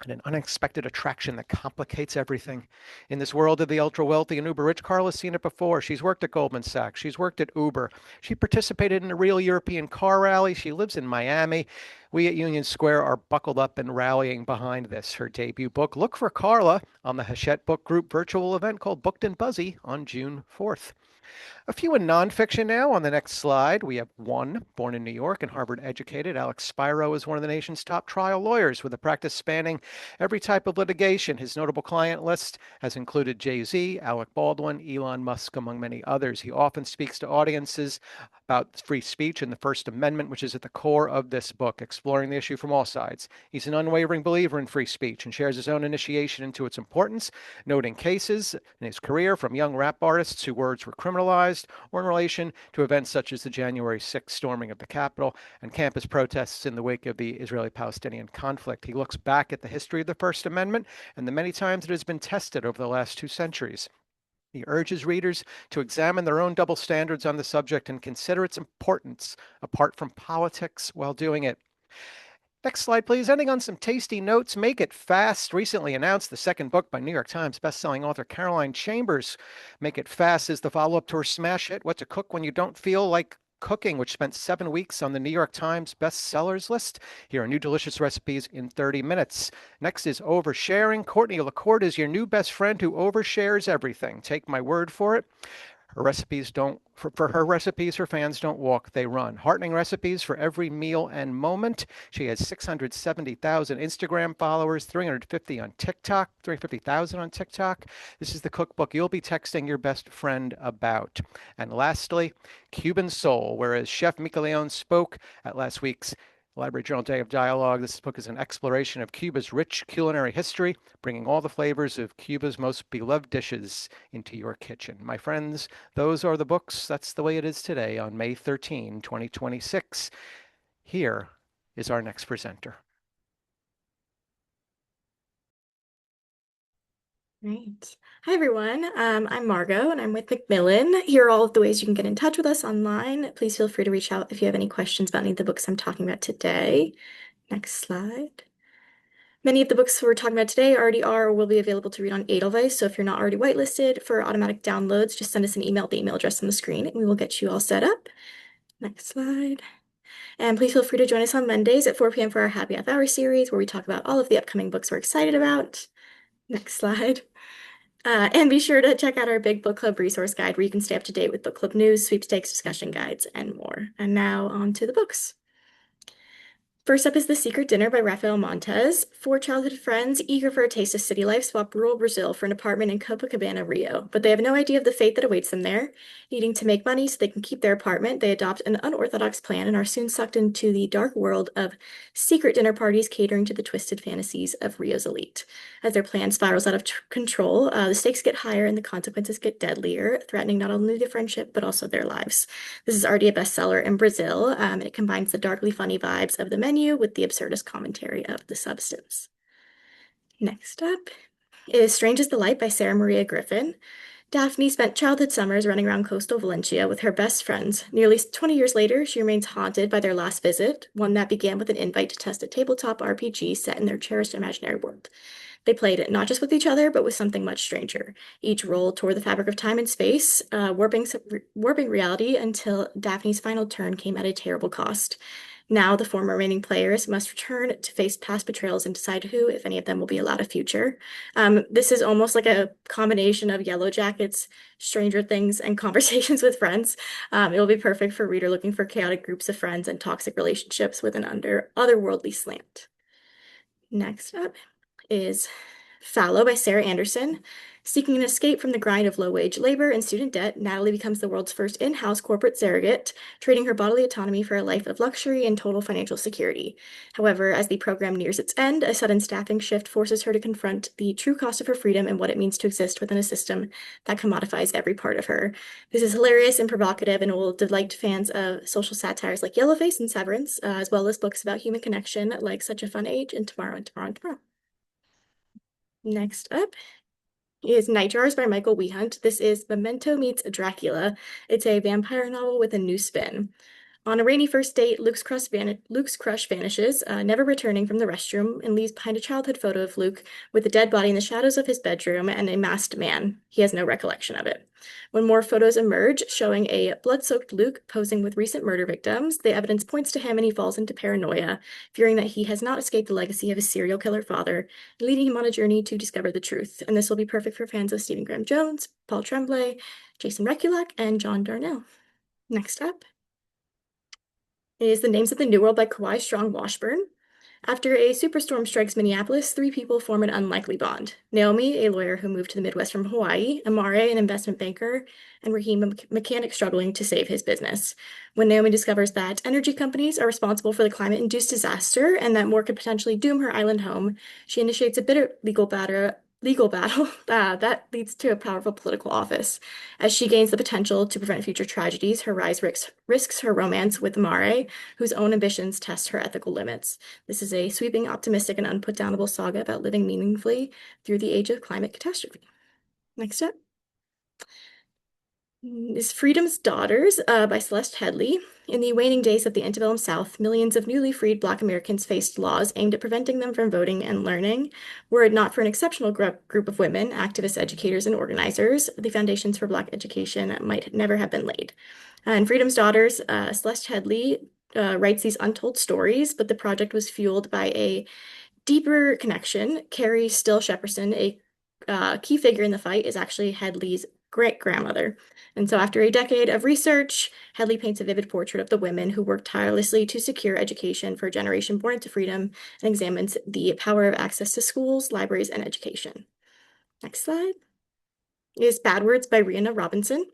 S14: and an unexpected attraction that complicates everything. In this world of the ultra wealthy and uber rich, Carla's seen it before. She's worked at Goldman Sachs. She's worked at Uber. She participated in a real European car rally. She lives in Miami. We at Union Square are buckled up and rallying behind this, her debut book. Look for Carla on the Hachette Book Group virtual event called Booked and Buzzy on June 4th. A few in nonfiction now. On the next slide, we have one, born in New York and Harvard educated. Alex Spiro is one of the nation's top trial lawyers with a practice spanning every type of litigation. His notable client list has included Jay-Z, Alec Baldwin, Elon Musk, among many others. He often speaks to audiences about free speech and the First Amendment, which is at the core of this book, exploring the issue from all sides. He's an unwavering believer in free speech and shares his own initiation into its importance, noting cases in his career from young rap artists whose words were criminalized, or in relation to events such as the January 6th storming of the Capitol and campus protests in the wake of the Israeli-Palestinian conflict. He looks back at the history of the First Amendment and the many times it has been tested over the last 2 centuries. He urges readers to examine their own double standards on the subject and consider its importance apart from politics while doing it. Next slide, please. Ending on some tasty notes. Make It Fast recently announced the second book by New York Times bestselling author Caroline Chambers. Make It Fast is the follow-up to her smash hit, What to Cook When You Don't Feel Like Cooking, which spent 7 weeks on the New York Times bestsellers list. Here are new delicious recipes in 30 minutes. Next is Oversharing. Courtney LaCourte is your new best friend who overshares everything. Take my word for it. Her recipes don't, for her recipes, her fans don't walk, they run. Heartening recipes for every meal and moment. She has 670,000 Instagram followers, 350 on TikTok, 350,000 on TikTok. This is the cookbook you'll be texting your best friend about. And lastly, Cuban Soul, whereas Chef Mika Leon spoke at last week's Library Journal Day of Dialogue. This book is an exploration of Cuba's rich culinary history, bringing all the flavors of Cuba's most beloved dishes into your kitchen. My friends, those are the books. That's the way it is today on May 13, 2026. Here is our next presenter.
S15: Great. Hi, everyone. I'm Margot, and I'm with Macmillan. Here are all of the ways you can get in touch with us online. Please feel free to reach out if you have any questions about any of the books I'm talking about today. Next slide. Many of the books we're talking about today already are or will be available to read on Edelweiss, so if you're not already whitelisted for automatic downloads, just send us an email at the email address on the screen, and we will get you all set up. Next slide. And please feel free to join us on Mondays at 4 p.m. for our Happy Half Hour series, where we talk about all of the upcoming books we're excited about. Next slide. And be sure to check out our Big Book Club resource guide, where you can stay up to date with book club news, sweepstakes, discussion guides, and more. And now on to the books. First up is The Secret Dinner by Rafael Montes. 4 childhood friends, eager for a taste of city life, swap rural Brazil for an apartment in Copacabana, Rio. But they have no idea of the fate that awaits them there. Needing to make money so they can keep their apartment, they adopt an unorthodox plan and are soon sucked into the dark world of secret dinner parties catering to the twisted fantasies of Rio's elite. As their plan spirals out of control, the stakes get higher and the consequences get deadlier, threatening not only their friendship but also their lives. This is already a bestseller in Brazil, and it combines the darkly funny vibes of the menu with the absurdist commentary of the substance. Next up is Strange as the Light by Sarah Maria Griffin. Daphne spent childhood summers running around coastal Valencia with her best friends. Nearly 20 years later, she remains haunted by their last visit, one that began with an invite to test a tabletop RPG set in their cherished imaginary world. They played it not just with each other, but with something much stranger. Each role tore the fabric of time and space, warping reality until Daphne's final turn came at a terrible cost. Now, the 4 remaining players must return to face past betrayals and decide who, if any of them, will be allowed a future. This is almost like a combination of Yellow Jackets, Stranger Things, and Conversations with Friends. It will be perfect for a reader looking for chaotic groups of friends and toxic relationships with an otherworldly slant. Next up is Fallow by Sarah Anderson. Seeking an escape from the grind of low-wage labor and student debt, Natalie becomes the world's first in-house corporate surrogate, trading her bodily autonomy for a life of luxury and total financial security. However, as the program nears its end, a sudden staffing shift forces her to confront the true cost of her freedom and what it means to exist within a system that commodifies every part of her. This is hilarious and provocative and will delight fans of social satires like Yellowface and Severance, as well as books about human connection like Such a Fun Age and Tomorrow and Tomorrow and Tomorrow. Next up is Night Jars by Michael Wehunt. This is Memento meets Dracula. It's a vampire novel with a new spin. On a rainy first date, Luke's crush vanishes, never returning from the restroom, and leaves behind a childhood photo of Luke with a dead body in the shadows of his bedroom and a masked man. He has no recollection of it. When more photos emerge showing a blood-soaked Luke posing with recent murder victims, the evidence points to him and he falls into paranoia, fearing that he has not escaped the legacy of his serial killer father, leading him on a journey to discover the truth. And this will be perfect for fans of Stephen Graham Jones, Paul Tremblay, Jason Rekulak, and John Darnell. Next up is The Names of the New World by Kawhi Strong Washburn. After a superstorm strikes Minneapolis, three people form an unlikely bond. Naomi, a lawyer who moved to the Midwest from Hawaii, Amare, an investment banker, and Raheem, a mechanic struggling to save his business. When Naomi discovers that energy companies are responsible for the climate-induced disaster and that more could potentially doom her island home, she initiates a bitter legal battle that leads to a powerful political office. As she gains the potential to prevent future tragedies, her rise risks her romance with Mare, whose own ambitions test her ethical limits. This is a sweeping, optimistic, and unputdownable saga about living meaningfully through the age of climate catastrophe. Next up is Freedom's Daughters by Celeste Headley. In the waning days of the antebellum South, millions of newly freed Black Americans faced laws aimed at preventing them from voting and learning. Were it not for an exceptional group of women, activists, educators, and organizers, the foundations for Black education might never have been laid. In Freedom's Daughters, Celeste Headley writes these untold stories, but the project was fueled by a deeper connection. Carrie Still Shepperson, a key figure in the fight, is actually Headley's great-grandmother. And so after a decade of research, Headley paints a vivid portrait of the women who worked tirelessly to secure education for a generation born into freedom and examines the power of access to schools, libraries, and education. Next slide is Bad Words by Rihanna Robinson.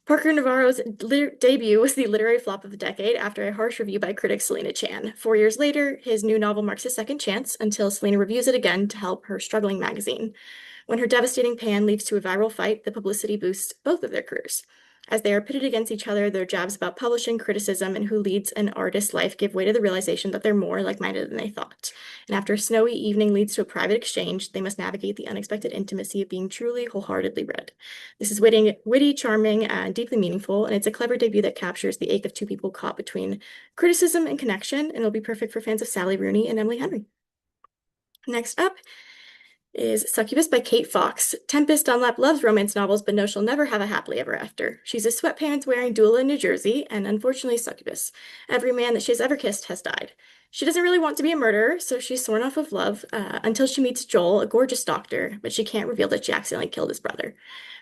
S15: Parker Navarro's debut was the literary flop of the decade after a harsh review by critic Selena Chan. 4 years later, his new novel marks his second chance until Selena reviews it again to help her struggling magazine. When her devastating pan leads to a viral fight, the publicity boosts both of their careers. As they are pitted against each other, their jabs about publishing, criticism, and who leads an artist's life give way to the realization that they're more like-minded than they thought. And after a snowy evening leads to a private exchange, they must navigate the unexpected intimacy of being truly, wholeheartedly read. This is witty, charming, and deeply meaningful, and it's a clever debut that captures the ache of two people caught between criticism and connection, and it'll be perfect for fans of Sally Rooney and Emily Henry. Next up is Succubus by Kate Fox. Tempest Dunlap loves romance novels, but knows she'll never have a happily ever after. She's a sweatpants-wearing doula in New Jersey, and unfortunately succubus. Every man that she's ever kissed has died. She doesn't really want to be a murderer, so she's sworn off of love until she meets Joel, a gorgeous doctor, but she can't reveal that she accidentally killed his brother.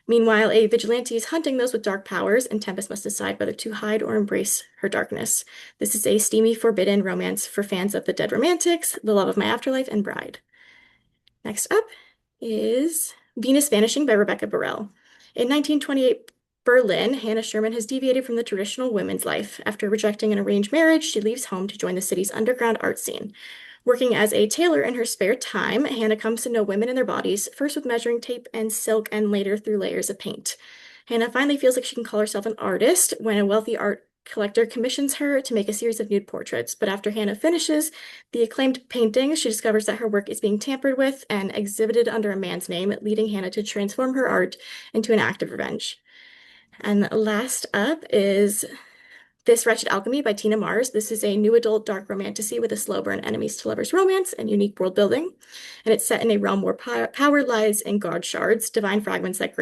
S15: Meanwhile, a vigilante is hunting those with dark powers, and Tempest must decide whether to hide or embrace her darkness. This is a steamy, forbidden romance for fans of The Dead Romantics, The Love of My Afterlife, and Bride. Next up is Venus Vanishing by Rebecca Burrell. In 1928 Berlin, Hannah Sherman has deviated from the traditional women's life. After rejecting an arranged marriage, she leaves home to join the city's underground art scene. Working as a tailor in her spare time, Hannah comes to know women and their bodies, first with measuring tape and silk, and later through layers of paint. Hannah finally feels like she can call herself an artist when a wealthy art collector commissions her to make a series of nude portraits, but after Hannah finishes the acclaimed paintings, she discovers that her work is being tampered with and exhibited under a man's name, leading Hannah to transform her art into an act of revenge. And last up is This Wretched Alchemy by Tina Mars. This is a new adult dark romantasy with a slow burn enemies to lovers romance and unique world building, and it's set in a realm where power lies in god shards, divine fragments that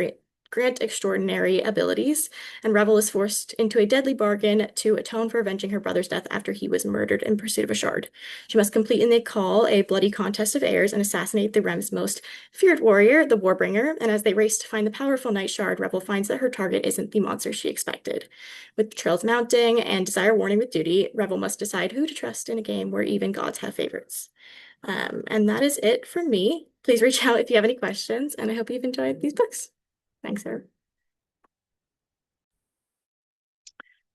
S15: grant extraordinary abilities, and Revel is forced into a deadly bargain to atone for avenging her brother's death after he was murdered in pursuit of a shard. She must complete in the call a bloody contest of heirs and assassinate the realm's most feared warrior, the Warbringer, and as they race to find the powerful Night Shard, Revel finds that her target isn't the monster she expected. With trails mounting and desire warning with duty, Revel must decide who to trust in a game where even gods have favorites. And that is it for me. Please reach out if you have any questions, and I hope you've enjoyed these books. Thanks, everyone.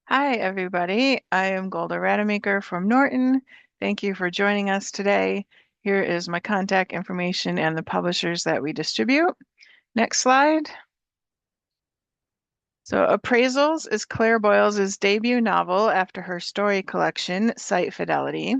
S16: Hi, everybody. I am Golda Rademacher from Norton. Thank you for joining us today. Here is my contact information and the publishers that we distribute. Next slide. So Appraisals is Claire Boyles' debut novel after her story collection, Site Fidelity.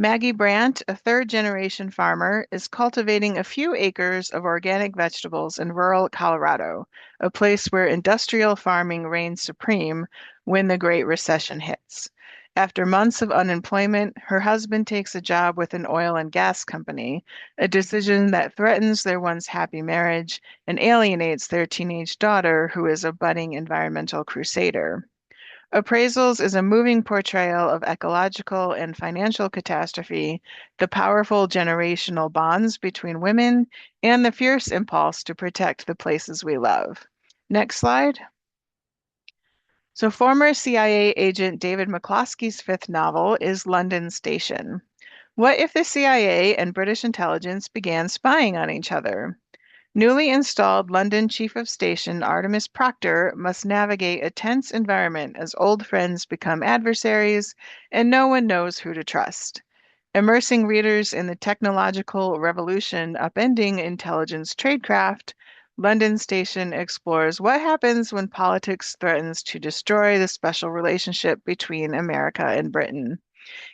S16: Maggie Brandt, a third-generation farmer, is cultivating a few acres of organic vegetables in rural Colorado, a place where industrial farming reigns supreme when the Great Recession hits. After months of unemployment, her husband takes a job with an oil and gas company, a decision that threatens their once happy marriage and alienates their teenage daughter, who is a budding environmental crusader. Appraisals is a moving portrayal of ecological and financial catastrophe, the powerful generational bonds between women, and the fierce impulse to protect the places we love. Next slide. So former CIA agent David McCloskey's fifth novel is London Station. What if the CIA and British intelligence began spying on each other? Newly installed London Chief of Station Artemis Proctor must navigate a tense environment as old friends become adversaries and no one knows who to trust. Immersing readers in the technological revolution upending intelligence tradecraft, London Station explores what happens when politics threatens to destroy the special relationship between America and Britain.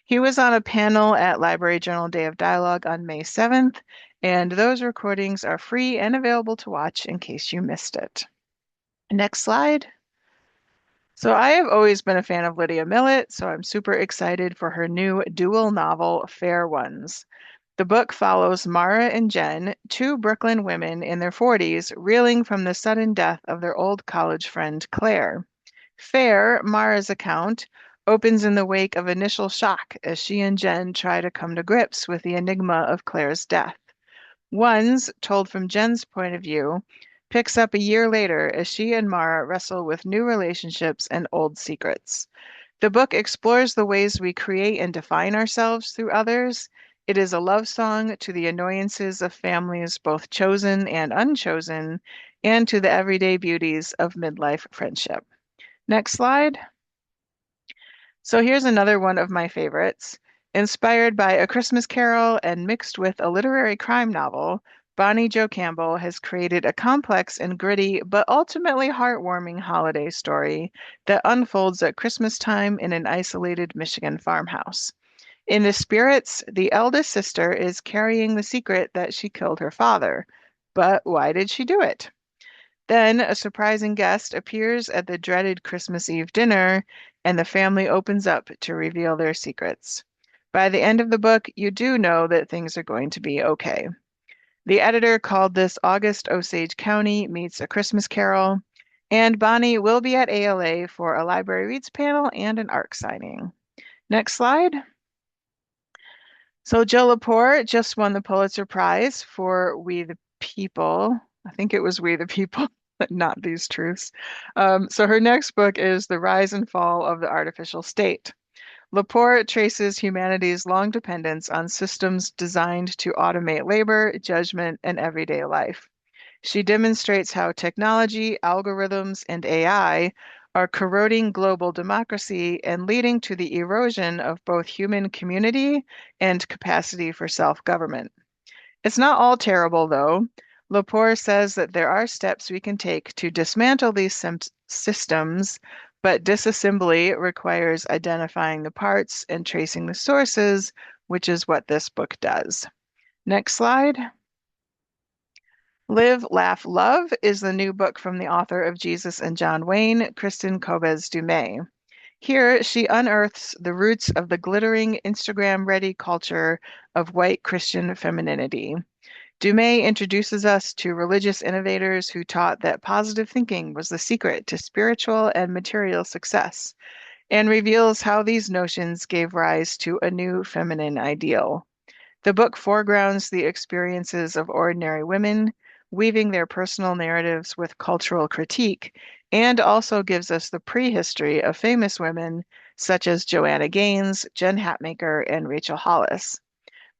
S16: He was on a panel at Library Journal Day of Dialogue on May 7th, and those recordings are free and available to watch in case you missed it. Next slide. So I have always been a fan of Lydia Millett, so I'm super excited for her new dual novel, Fair Ones. The book follows Mara and Jen, two Brooklyn women in their 40s, reeling from the sudden death of their old college friend, Claire. Fair, Mara's account, opens in the wake of initial shock as she and Jen try to come to grips with the enigma of Claire's death. Ones, told from Jen's point of view, picks up a year later as she and Mara wrestle with new relationships and old secrets. The book explores the ways we create and define ourselves through others. It is a love song to the annoyances of families, both chosen and unchosen, and to the everyday beauties of midlife friendship. Next slide. So here's another one of my favorites. Inspired by A Christmas Carol and mixed with a literary crime novel, Bonnie Jo Campbell has created a complex and gritty but ultimately heartwarming holiday story that unfolds at Christmas time in an isolated Michigan farmhouse. In the spirits, the eldest sister is carrying the secret that she killed her father. But why did she do it? Then a surprising guest appears at the dreaded Christmas Eve dinner, and the family opens up to reveal their secrets. By the end of the book, you do know that things are going to be okay. The editor called this August Osage County Meets a Christmas Carol, and Bonnie will be at ALA for a Library Reads panel and an ARC signing. Next slide. So Jill Lepore just won the Pulitzer Prize for We the People. I think it was We the People, but not These Truths. So her next book is The Rise and Fall of the Artificial State. Lepore traces humanity's long dependence on systems designed to automate labor, judgment, and everyday life. She demonstrates how technology, algorithms, and AI are corroding global democracy and leading to the erosion of both human community and capacity for self-government. It's not all terrible, though. Lepore says that there are steps we can take to dismantle these systems, but disassembly requires identifying the parts and tracing the sources, which is what this book does. Next slide. Live, Laugh, Love is the new book from the author of Jesus and John Wayne, Kristen Kobes-Dumay. Here, she unearths the roots of the glittering, Instagram-ready culture of white Christian femininity. Dumay introduces us to religious innovators who taught that positive thinking was the secret to spiritual and material success, and reveals how these notions gave rise to a new feminine ideal. The book foregrounds the experiences of ordinary women, weaving their personal narratives with cultural critique, and also gives us the prehistory of famous women such as Joanna Gaines, Jen Hatmaker, and Rachel Hollis.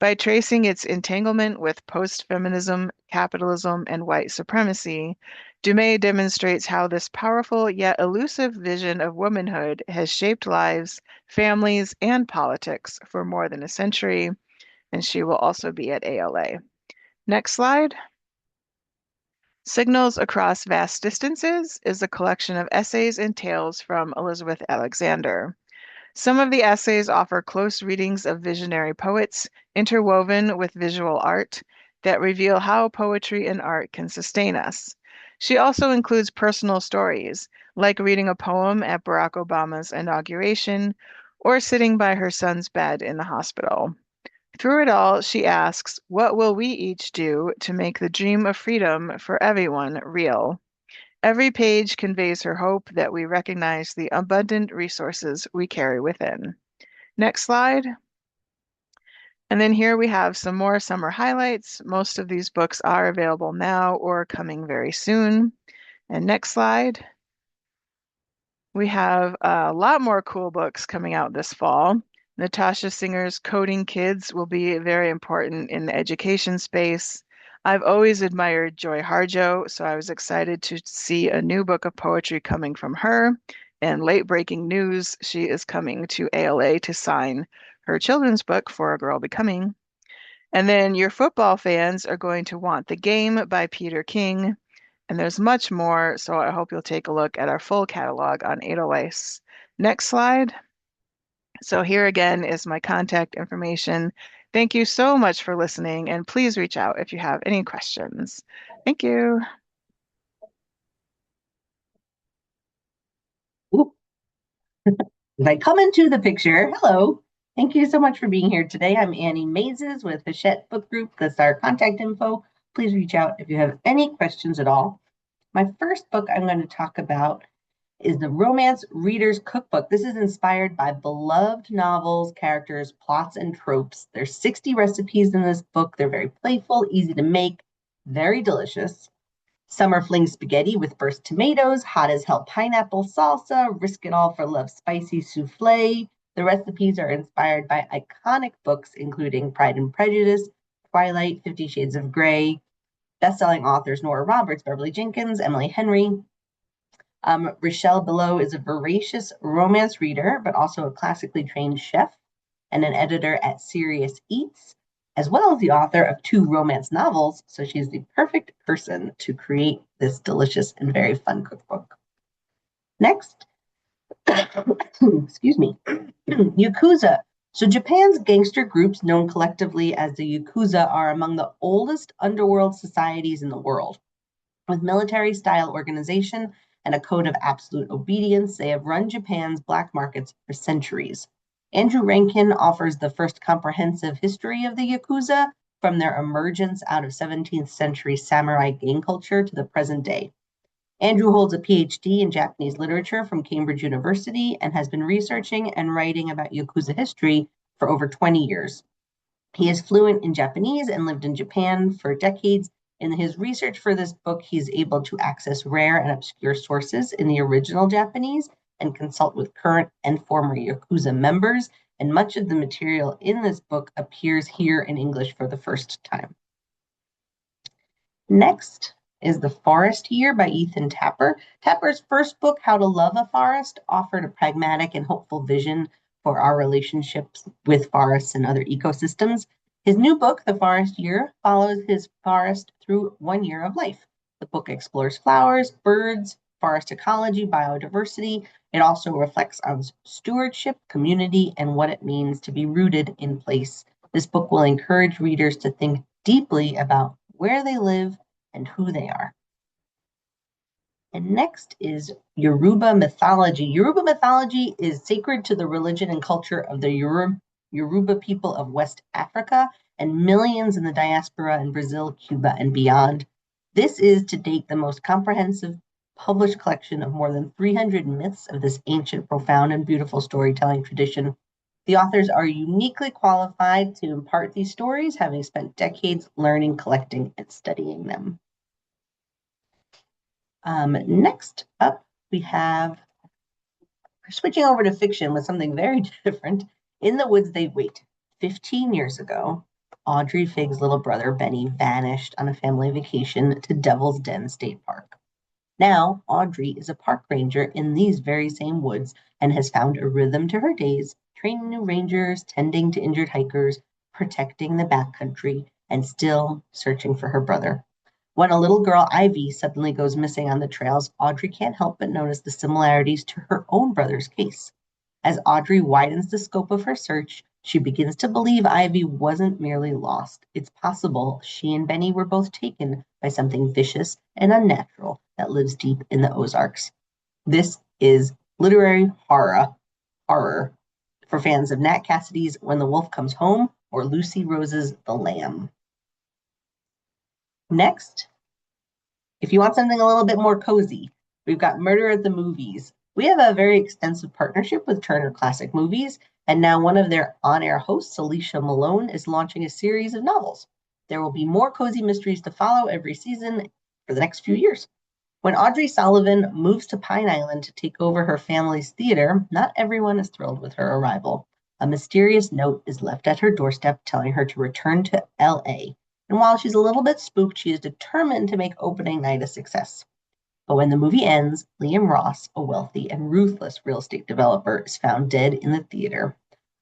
S16: By tracing its entanglement with post-feminism, capitalism, and white supremacy, Dumais demonstrates how this powerful yet elusive vision of womanhood has shaped lives, families, and politics for more than a century, and she will also be at ALA. Next slide. Signals Across Vast Distances is a collection of essays and tales from Elizabeth Alexander. Some of the essays offer close readings of visionary poets, interwoven with visual art, that reveal how poetry and art can sustain us. She also includes personal stories, like reading a poem at Barack Obama's inauguration, or sitting by her son's bed in the hospital. Through it all, she asks, what will we each do to make the dream of freedom for everyone real? Every page conveys her hope that we recognize the abundant resources we carry within. Next slide. And then here we have some more summer highlights. Most of these books are available now or coming very soon. And next slide. We have a lot more cool books coming out this fall. Natasha Singer's Coding Kids will be very important in the education space. I've always admired Joy Harjo, so I was excited to see a new book of poetry coming from her. And late breaking news, she is coming to ALA to sign her children's book, For a Girl Becoming. And then your football fans are going to want The Game by Peter King. And there's much more, so I hope you'll take a look at our full catalog on Edelweiss. Next slide. So here again is my contact information. Thank you so much for listening, and please reach out if you have any questions. Thank you.
S17: If I come into the picture, hello. Thank you so much for being here today. I'm Annie Mazes with Hachette Book Group. That's our contact info. Please reach out if you have any questions at all. My first book I'm going to talk about is the Romance Reader's Cookbook. This is inspired by beloved novels, characters, plots, and tropes. There's 60 recipes in this book. They're very playful, easy to make, very delicious. Summer fling spaghetti with burst tomatoes, hot as hell pineapple salsa, risk it all for love spicy souffle. The recipes are inspired by iconic books, including Pride and Prejudice, Twilight, 50 Shades of Grey, best-selling authors Nora Roberts, Beverly Jenkins, Emily Henry. Rochelle Below is a voracious romance reader, but also a classically trained chef and an editor at Serious Eats, as well as the author of 2 romance novels. So she's the perfect person to create this delicious and very fun cookbook. Next, excuse me, Yakuza. So Japan's gangster groups, known collectively as the Yakuza, are among the oldest underworld societies in the world. With military-style organization and a code of absolute obedience, they have run Japan's black markets for centuries. Andrew Rankin offers the first comprehensive history of the Yakuza, from their emergence out of 17th century samurai gang culture to the present day. Andrew holds a PhD in Japanese literature from Cambridge University and has been researching and writing about Yakuza history for over 20 years. He is fluent in Japanese and lived in Japan for decades. In his research for this book, he's able to access rare and obscure sources in the original Japanese and consult with current and former Yakuza members, and much of the material in this book appears here in English for the first time. Next is The Forest Year by Ethan Tapper. Tapper's first book, How to Love a Forest, offered a pragmatic and hopeful vision for our relationships with forests and other ecosystems. His new book, The Forest Year, follows his forest through 1 year of life. The book explores flowers, birds, forest ecology, biodiversity. It also reflects on stewardship, community, and what it means to be rooted in place. This book will encourage readers to think deeply about where they live and who they are. And next is Yoruba mythology. Yoruba mythology is sacred to the religion and culture of the Yoruba people of West Africa and millions in the diaspora in Brazil, Cuba, and beyond. This is to date the most comprehensive published collection of more than 300 myths of this ancient, profound, and beautiful storytelling tradition. The authors are uniquely qualified to impart these stories, having spent decades learning, collecting, and studying them. Next up, we're switching over to fiction with something very different. In the Woods They Wait. 15 years ago, Audrey Figg's little brother, Benny, vanished on a family vacation to Devil's Den State Park. Now, Audrey is a park ranger in these very same woods and has found a rhythm to her days, training new rangers, tending to injured hikers, protecting the backcountry, and still searching for her brother. When a little girl, Ivy, suddenly goes missing on the trails, Audrey can't help but notice the similarities to her own brother's case. As Audrey widens the scope of her search, she begins to believe Ivy wasn't merely lost. It's possible she and Benny were both taken by something vicious and unnatural that lives deep in the Ozarks. This is literary horror for fans of Nat Cassidy's When the Wolf Comes Home or Lucy Rose's The Lamb. Next, if you want something a little bit more cozy, we've got Murder at the Movies. We have a very extensive partnership with Turner Classic Movies, and now one of their on-air hosts, Alicia Malone, is launching a series of novels. There will be more cozy mysteries to follow every season for the next few years. When Audrey Sullivan moves to Pine Island to take over her family's theater, not everyone is thrilled with her arrival. A mysterious note is left at her doorstep telling her to return to LA. And while she's a little bit spooked, she is determined to make opening night a success. But when the movie ends, Liam Ross, a wealthy and ruthless real estate developer, is found dead in the theater.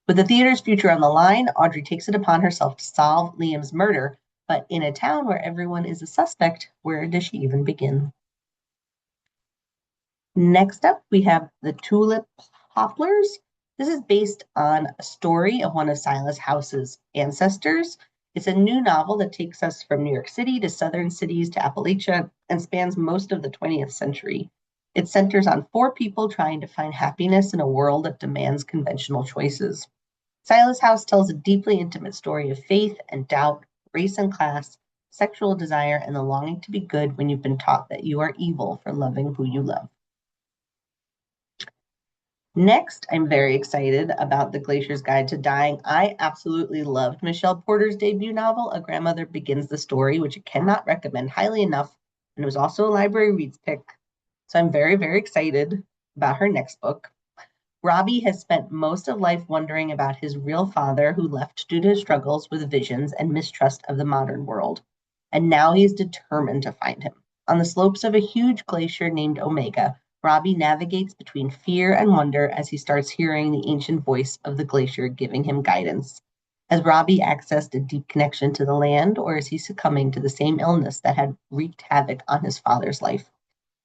S17: With the theater's future on the line, Audrey takes it upon herself to solve Liam's murder. But in a town where everyone is a suspect, where does she even begin? Next up, we have The Tulip Poplars. This is based on a story of one of Silas House's ancestors. It's a new novel that takes us from New York City to southern cities to Appalachia and spans most of the 20th century. It centers on 4 people trying to find happiness in a world that demands conventional choices. Silas House tells a deeply intimate story of faith and doubt, race and class, sexual desire, and the longing to be good when you've been taught that you are evil for loving who you love. Next, I'm very excited about The Glacier's Guide to Dying. I absolutely loved Michelle Porter's debut novel, A Grandmother Begins the Story, which I cannot recommend highly enough. And it was also a library reads pick. So I'm very, very excited about her next book. Robbie has spent most of life wondering about his real father, who left due to his struggles with visions and mistrust of the modern world. And now he is determined to find him. On the slopes of a huge glacier named Omega, Robbie navigates between fear and wonder as he starts hearing the ancient voice of the glacier giving him guidance. Has Robbie accessed a deep connection to the land, or is he succumbing to the same illness that had wreaked havoc on his father's life?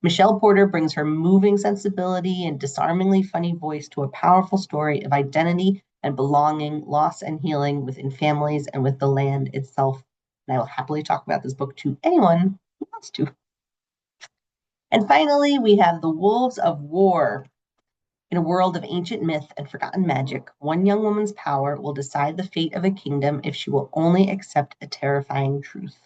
S17: Michelle Porter brings her moving sensibility and disarmingly funny voice to a powerful story of identity and belonging, loss and healing within families and with the land itself. And I will happily talk about this book to anyone who wants to. And finally, we have The Wolves of War. In a world of ancient myth and forgotten magic, one young woman's power will decide the fate of a kingdom if she will only accept a terrifying truth.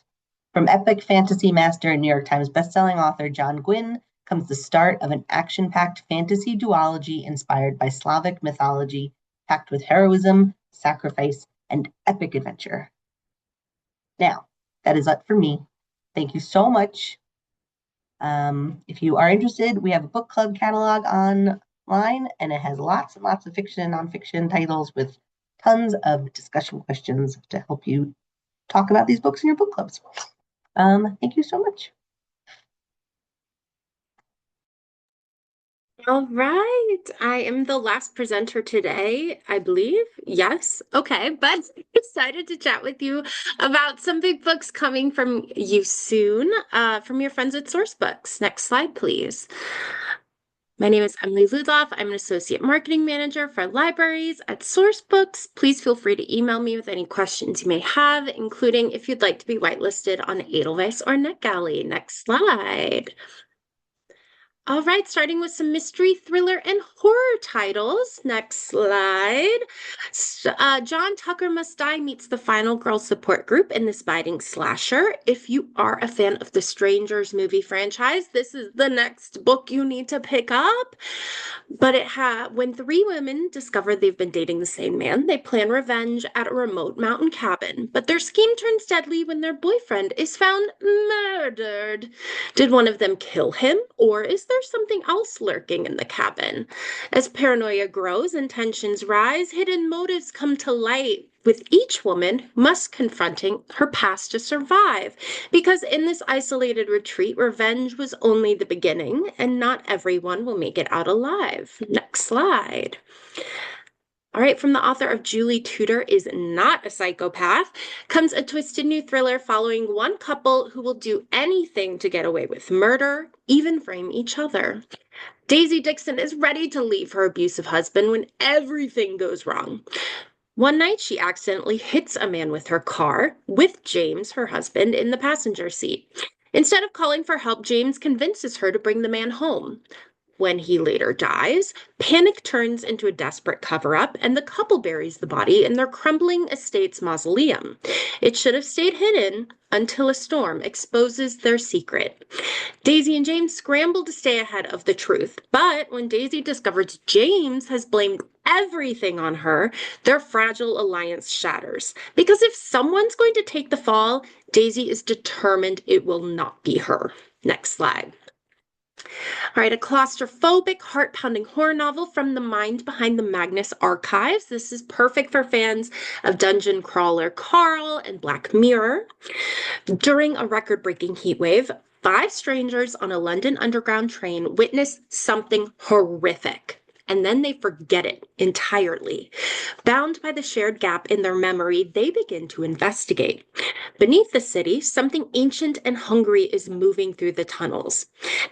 S17: From epic fantasy master and New York Times bestselling author John Gwynne comes the start of an action-packed fantasy duology inspired by Slavic mythology, packed with heroism, sacrifice, and epic adventure. Now, that is it for me. Thank you so much. If you are interested, we have a book club catalog online, and it has lots and lots of fiction and nonfiction titles with tons of discussion questions to help you talk about these books in your book clubs. Thank you so much.
S15: All right. I am the last presenter today, I believe. Yes. Okay. But excited to chat with you about some big books coming from you soon, from your friends at Source Books. Next slide, please. My name is Emily Ludloff. I'm an associate marketing manager for libraries at Source Books. Please feel free to email me with any questions you may have, including if you'd like to be whitelisted on Edelweiss or NetGalley. Next slide. All right, starting with some mystery, thriller, and horror titles. Next slide. John Tucker Must Die meets the final girl support group in this biting slasher. If you are a fan of the Strangers movie franchise, this is the next book you need to pick up. But when 3 women discover they've been dating the same man, they plan revenge at a remote mountain cabin. But their scheme turns deadly when their boyfriend is found murdered. Did one of them kill him, or is there something else lurking in the cabin? As paranoia grows and tensions rise, hidden motives come to light.
S18: with each woman must confronting her past to survive, because in this isolated retreat, revenge was only the beginning, and not everyone will make it out alive. Next slide. All right, from the author of Julie Tudor is Not a Psychopath, comes a twisted new thriller following one couple who will do anything to get away with murder, even frame each other. Daisy Dixon is ready to leave her abusive husband when everything goes wrong. One night, she accidentally hits a man with her car, with James, her husband, in the passenger seat. Instead of calling for help, James convinces her to bring the man home. When he later dies, panic turns into a desperate cover-up, and the couple buries the body in their crumbling estate's mausoleum. It should have stayed hidden until a storm exposes their secret. Daisy and James scramble to stay ahead of the truth, but when Daisy discovers James has blamed everything on her, their fragile alliance shatters. Because if someone's going to take the fall, Daisy is determined it will not be her. Next slide. All right, a claustrophobic, heart-pounding horror novel from the mind behind the Magnus Archives. This is perfect for fans of Dungeon Crawler Carl and Black Mirror. During a record-breaking heat wave, 5 strangers on a London Underground train witness something horrific. And then they forget it entirely. Bound by the shared gap in their memory, they begin to investigate. Beneath the city, something ancient and hungry is moving through the tunnels.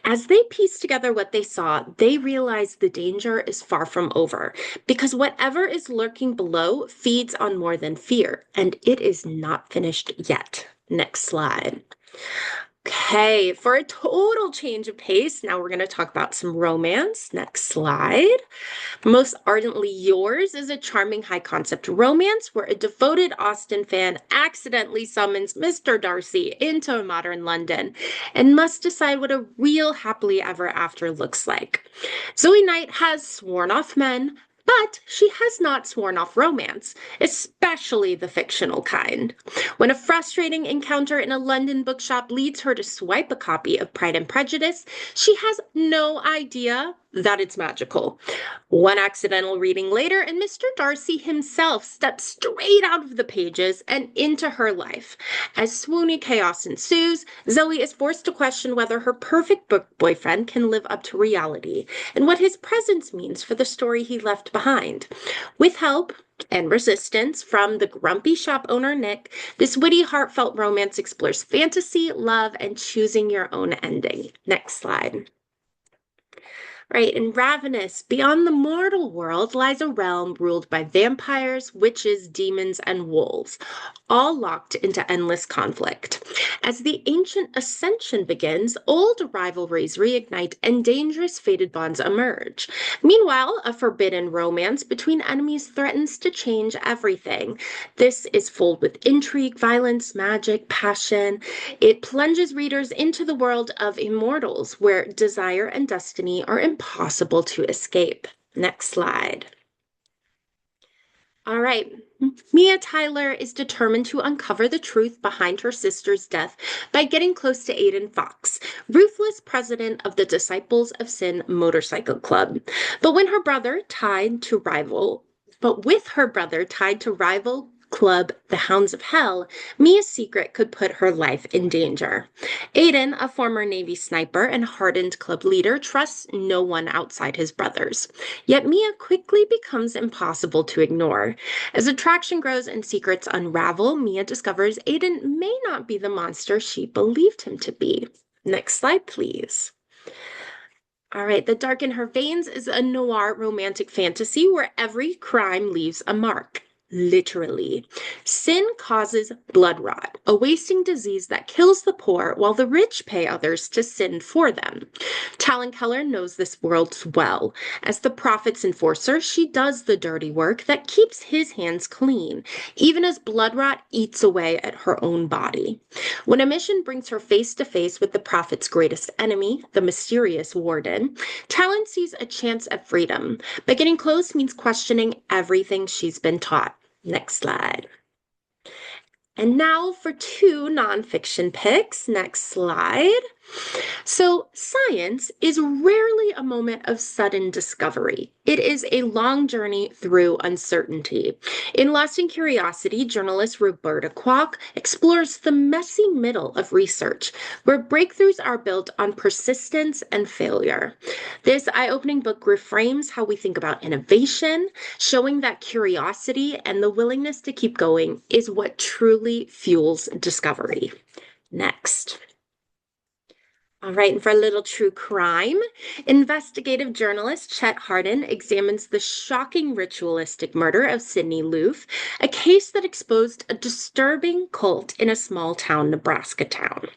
S18: As they piece together what they saw, they realize the danger is far from over, because whatever is lurking below feeds on more than fear, and it is not finished yet. Next slide. Okay, for a total change of pace, now we're going to talk about some romance. Next slide. Most Ardently Yours is a charming high-concept romance where a devoted Austen fan accidentally summons Mr. Darcy into modern London and must decide what a real happily ever after looks like. Zoe Knight has sworn off men, but she has not sworn off romance, especially the fictional kind. When a frustrating encounter in a London bookshop leads her to swipe a copy of Pride and Prejudice, she has no idea that it's magical. One accidental reading later, and Mr. Darcy himself steps straight out of the pages and into her life. As swoony chaos ensues, Zoe is forced to question whether her perfect book boyfriend can live up to reality, and what his presence means for the story he left behind. With help and resistance from the grumpy shop owner Nick, this witty, heartfelt romance explores fantasy, love, and choosing your own ending. Next slide. Right, in Ravenous, beyond the mortal world lies a realm ruled by vampires, witches, demons, and wolves, all locked into endless conflict. As the ancient ascension begins, old rivalries reignite and dangerous fated bonds emerge. Meanwhile, a forbidden romance between enemies threatens to change everything. This is full with intrigue, violence, magic, passion. It plunges readers into the world of immortals, where desire and destiny are impossible to escape. Next slide. All right. Mia Tyler is determined to uncover the truth behind her sister's death by getting close to Aidan Fox, ruthless president of the Disciples of Sin Motorcycle Club. But with her brother tied to rival club, the Hounds of Hell, Mia's secret could put her life in danger. Aidan, a former Navy sniper and hardened club leader, trusts no one outside his brothers. Yet Mia quickly becomes impossible to ignore. As attraction grows and secrets unravel, Mia discovers Aidan may not be the monster she believed him to be. Next slide, please. All right, The Dark in Her Veins is a noir romantic fantasy where every crime leaves a mark. Literally. Sin causes blood rot, a wasting disease that kills the poor while the rich pay others to sin for them. Talon Keller knows this world well. As the prophet's enforcer, she does the dirty work that keeps his hands clean, even as blood rot eats away at her own body. When a mission brings her face to face with the prophet's greatest enemy, the mysterious warden, Talon sees a chance at freedom, but getting close means questioning everything she's been taught. Next slide. And now for 2 nonfiction picks. Next slide. So, science is rarely a moment of sudden discovery. It is a long journey through uncertainty. In Lost in Curiosity, journalist Roberta Kwok explores the messy middle of research, where breakthroughs are built on persistence and failure. This eye opening book reframes how we think about innovation, showing that curiosity and the willingness to keep going is what truly fuels discovery. Next. All right, and for a little true crime, investigative journalist Chet Hardin examines the shocking ritualistic murder of Sidney Loof, a case that exposed a disturbing cult in a small town, Nebraska town.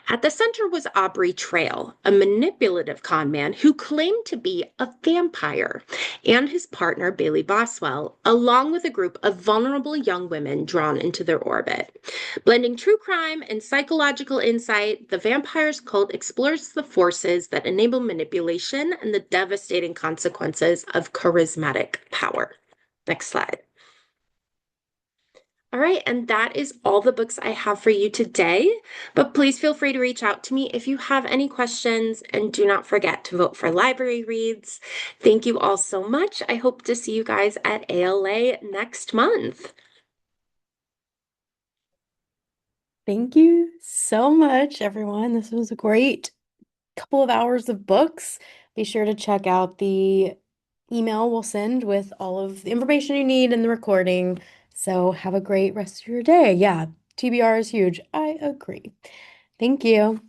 S18: At the center was Aubrey Trail, a manipulative con man who claimed to be a vampire, and his partner Bailey Boswell, along with a group of vulnerable young women drawn into their orbit. Blending true crime and psychological insight, the vampire's cult explores the forces that enable manipulation and the devastating consequences of charismatic power. Next slide. All right, and that is all the books I have for you today. But please feel free to reach out to me if you have any questions, and do not forget to vote for library reads. Thank you all so much. I hope to see you guys at ALA next month.
S2: Thank you so much, everyone. This was a great couple of hours of books. Be sure to check out the email we'll send with all of the information you need in the recording. So have a great rest of your day. Yeah, TBR is huge. I agree. Thank you.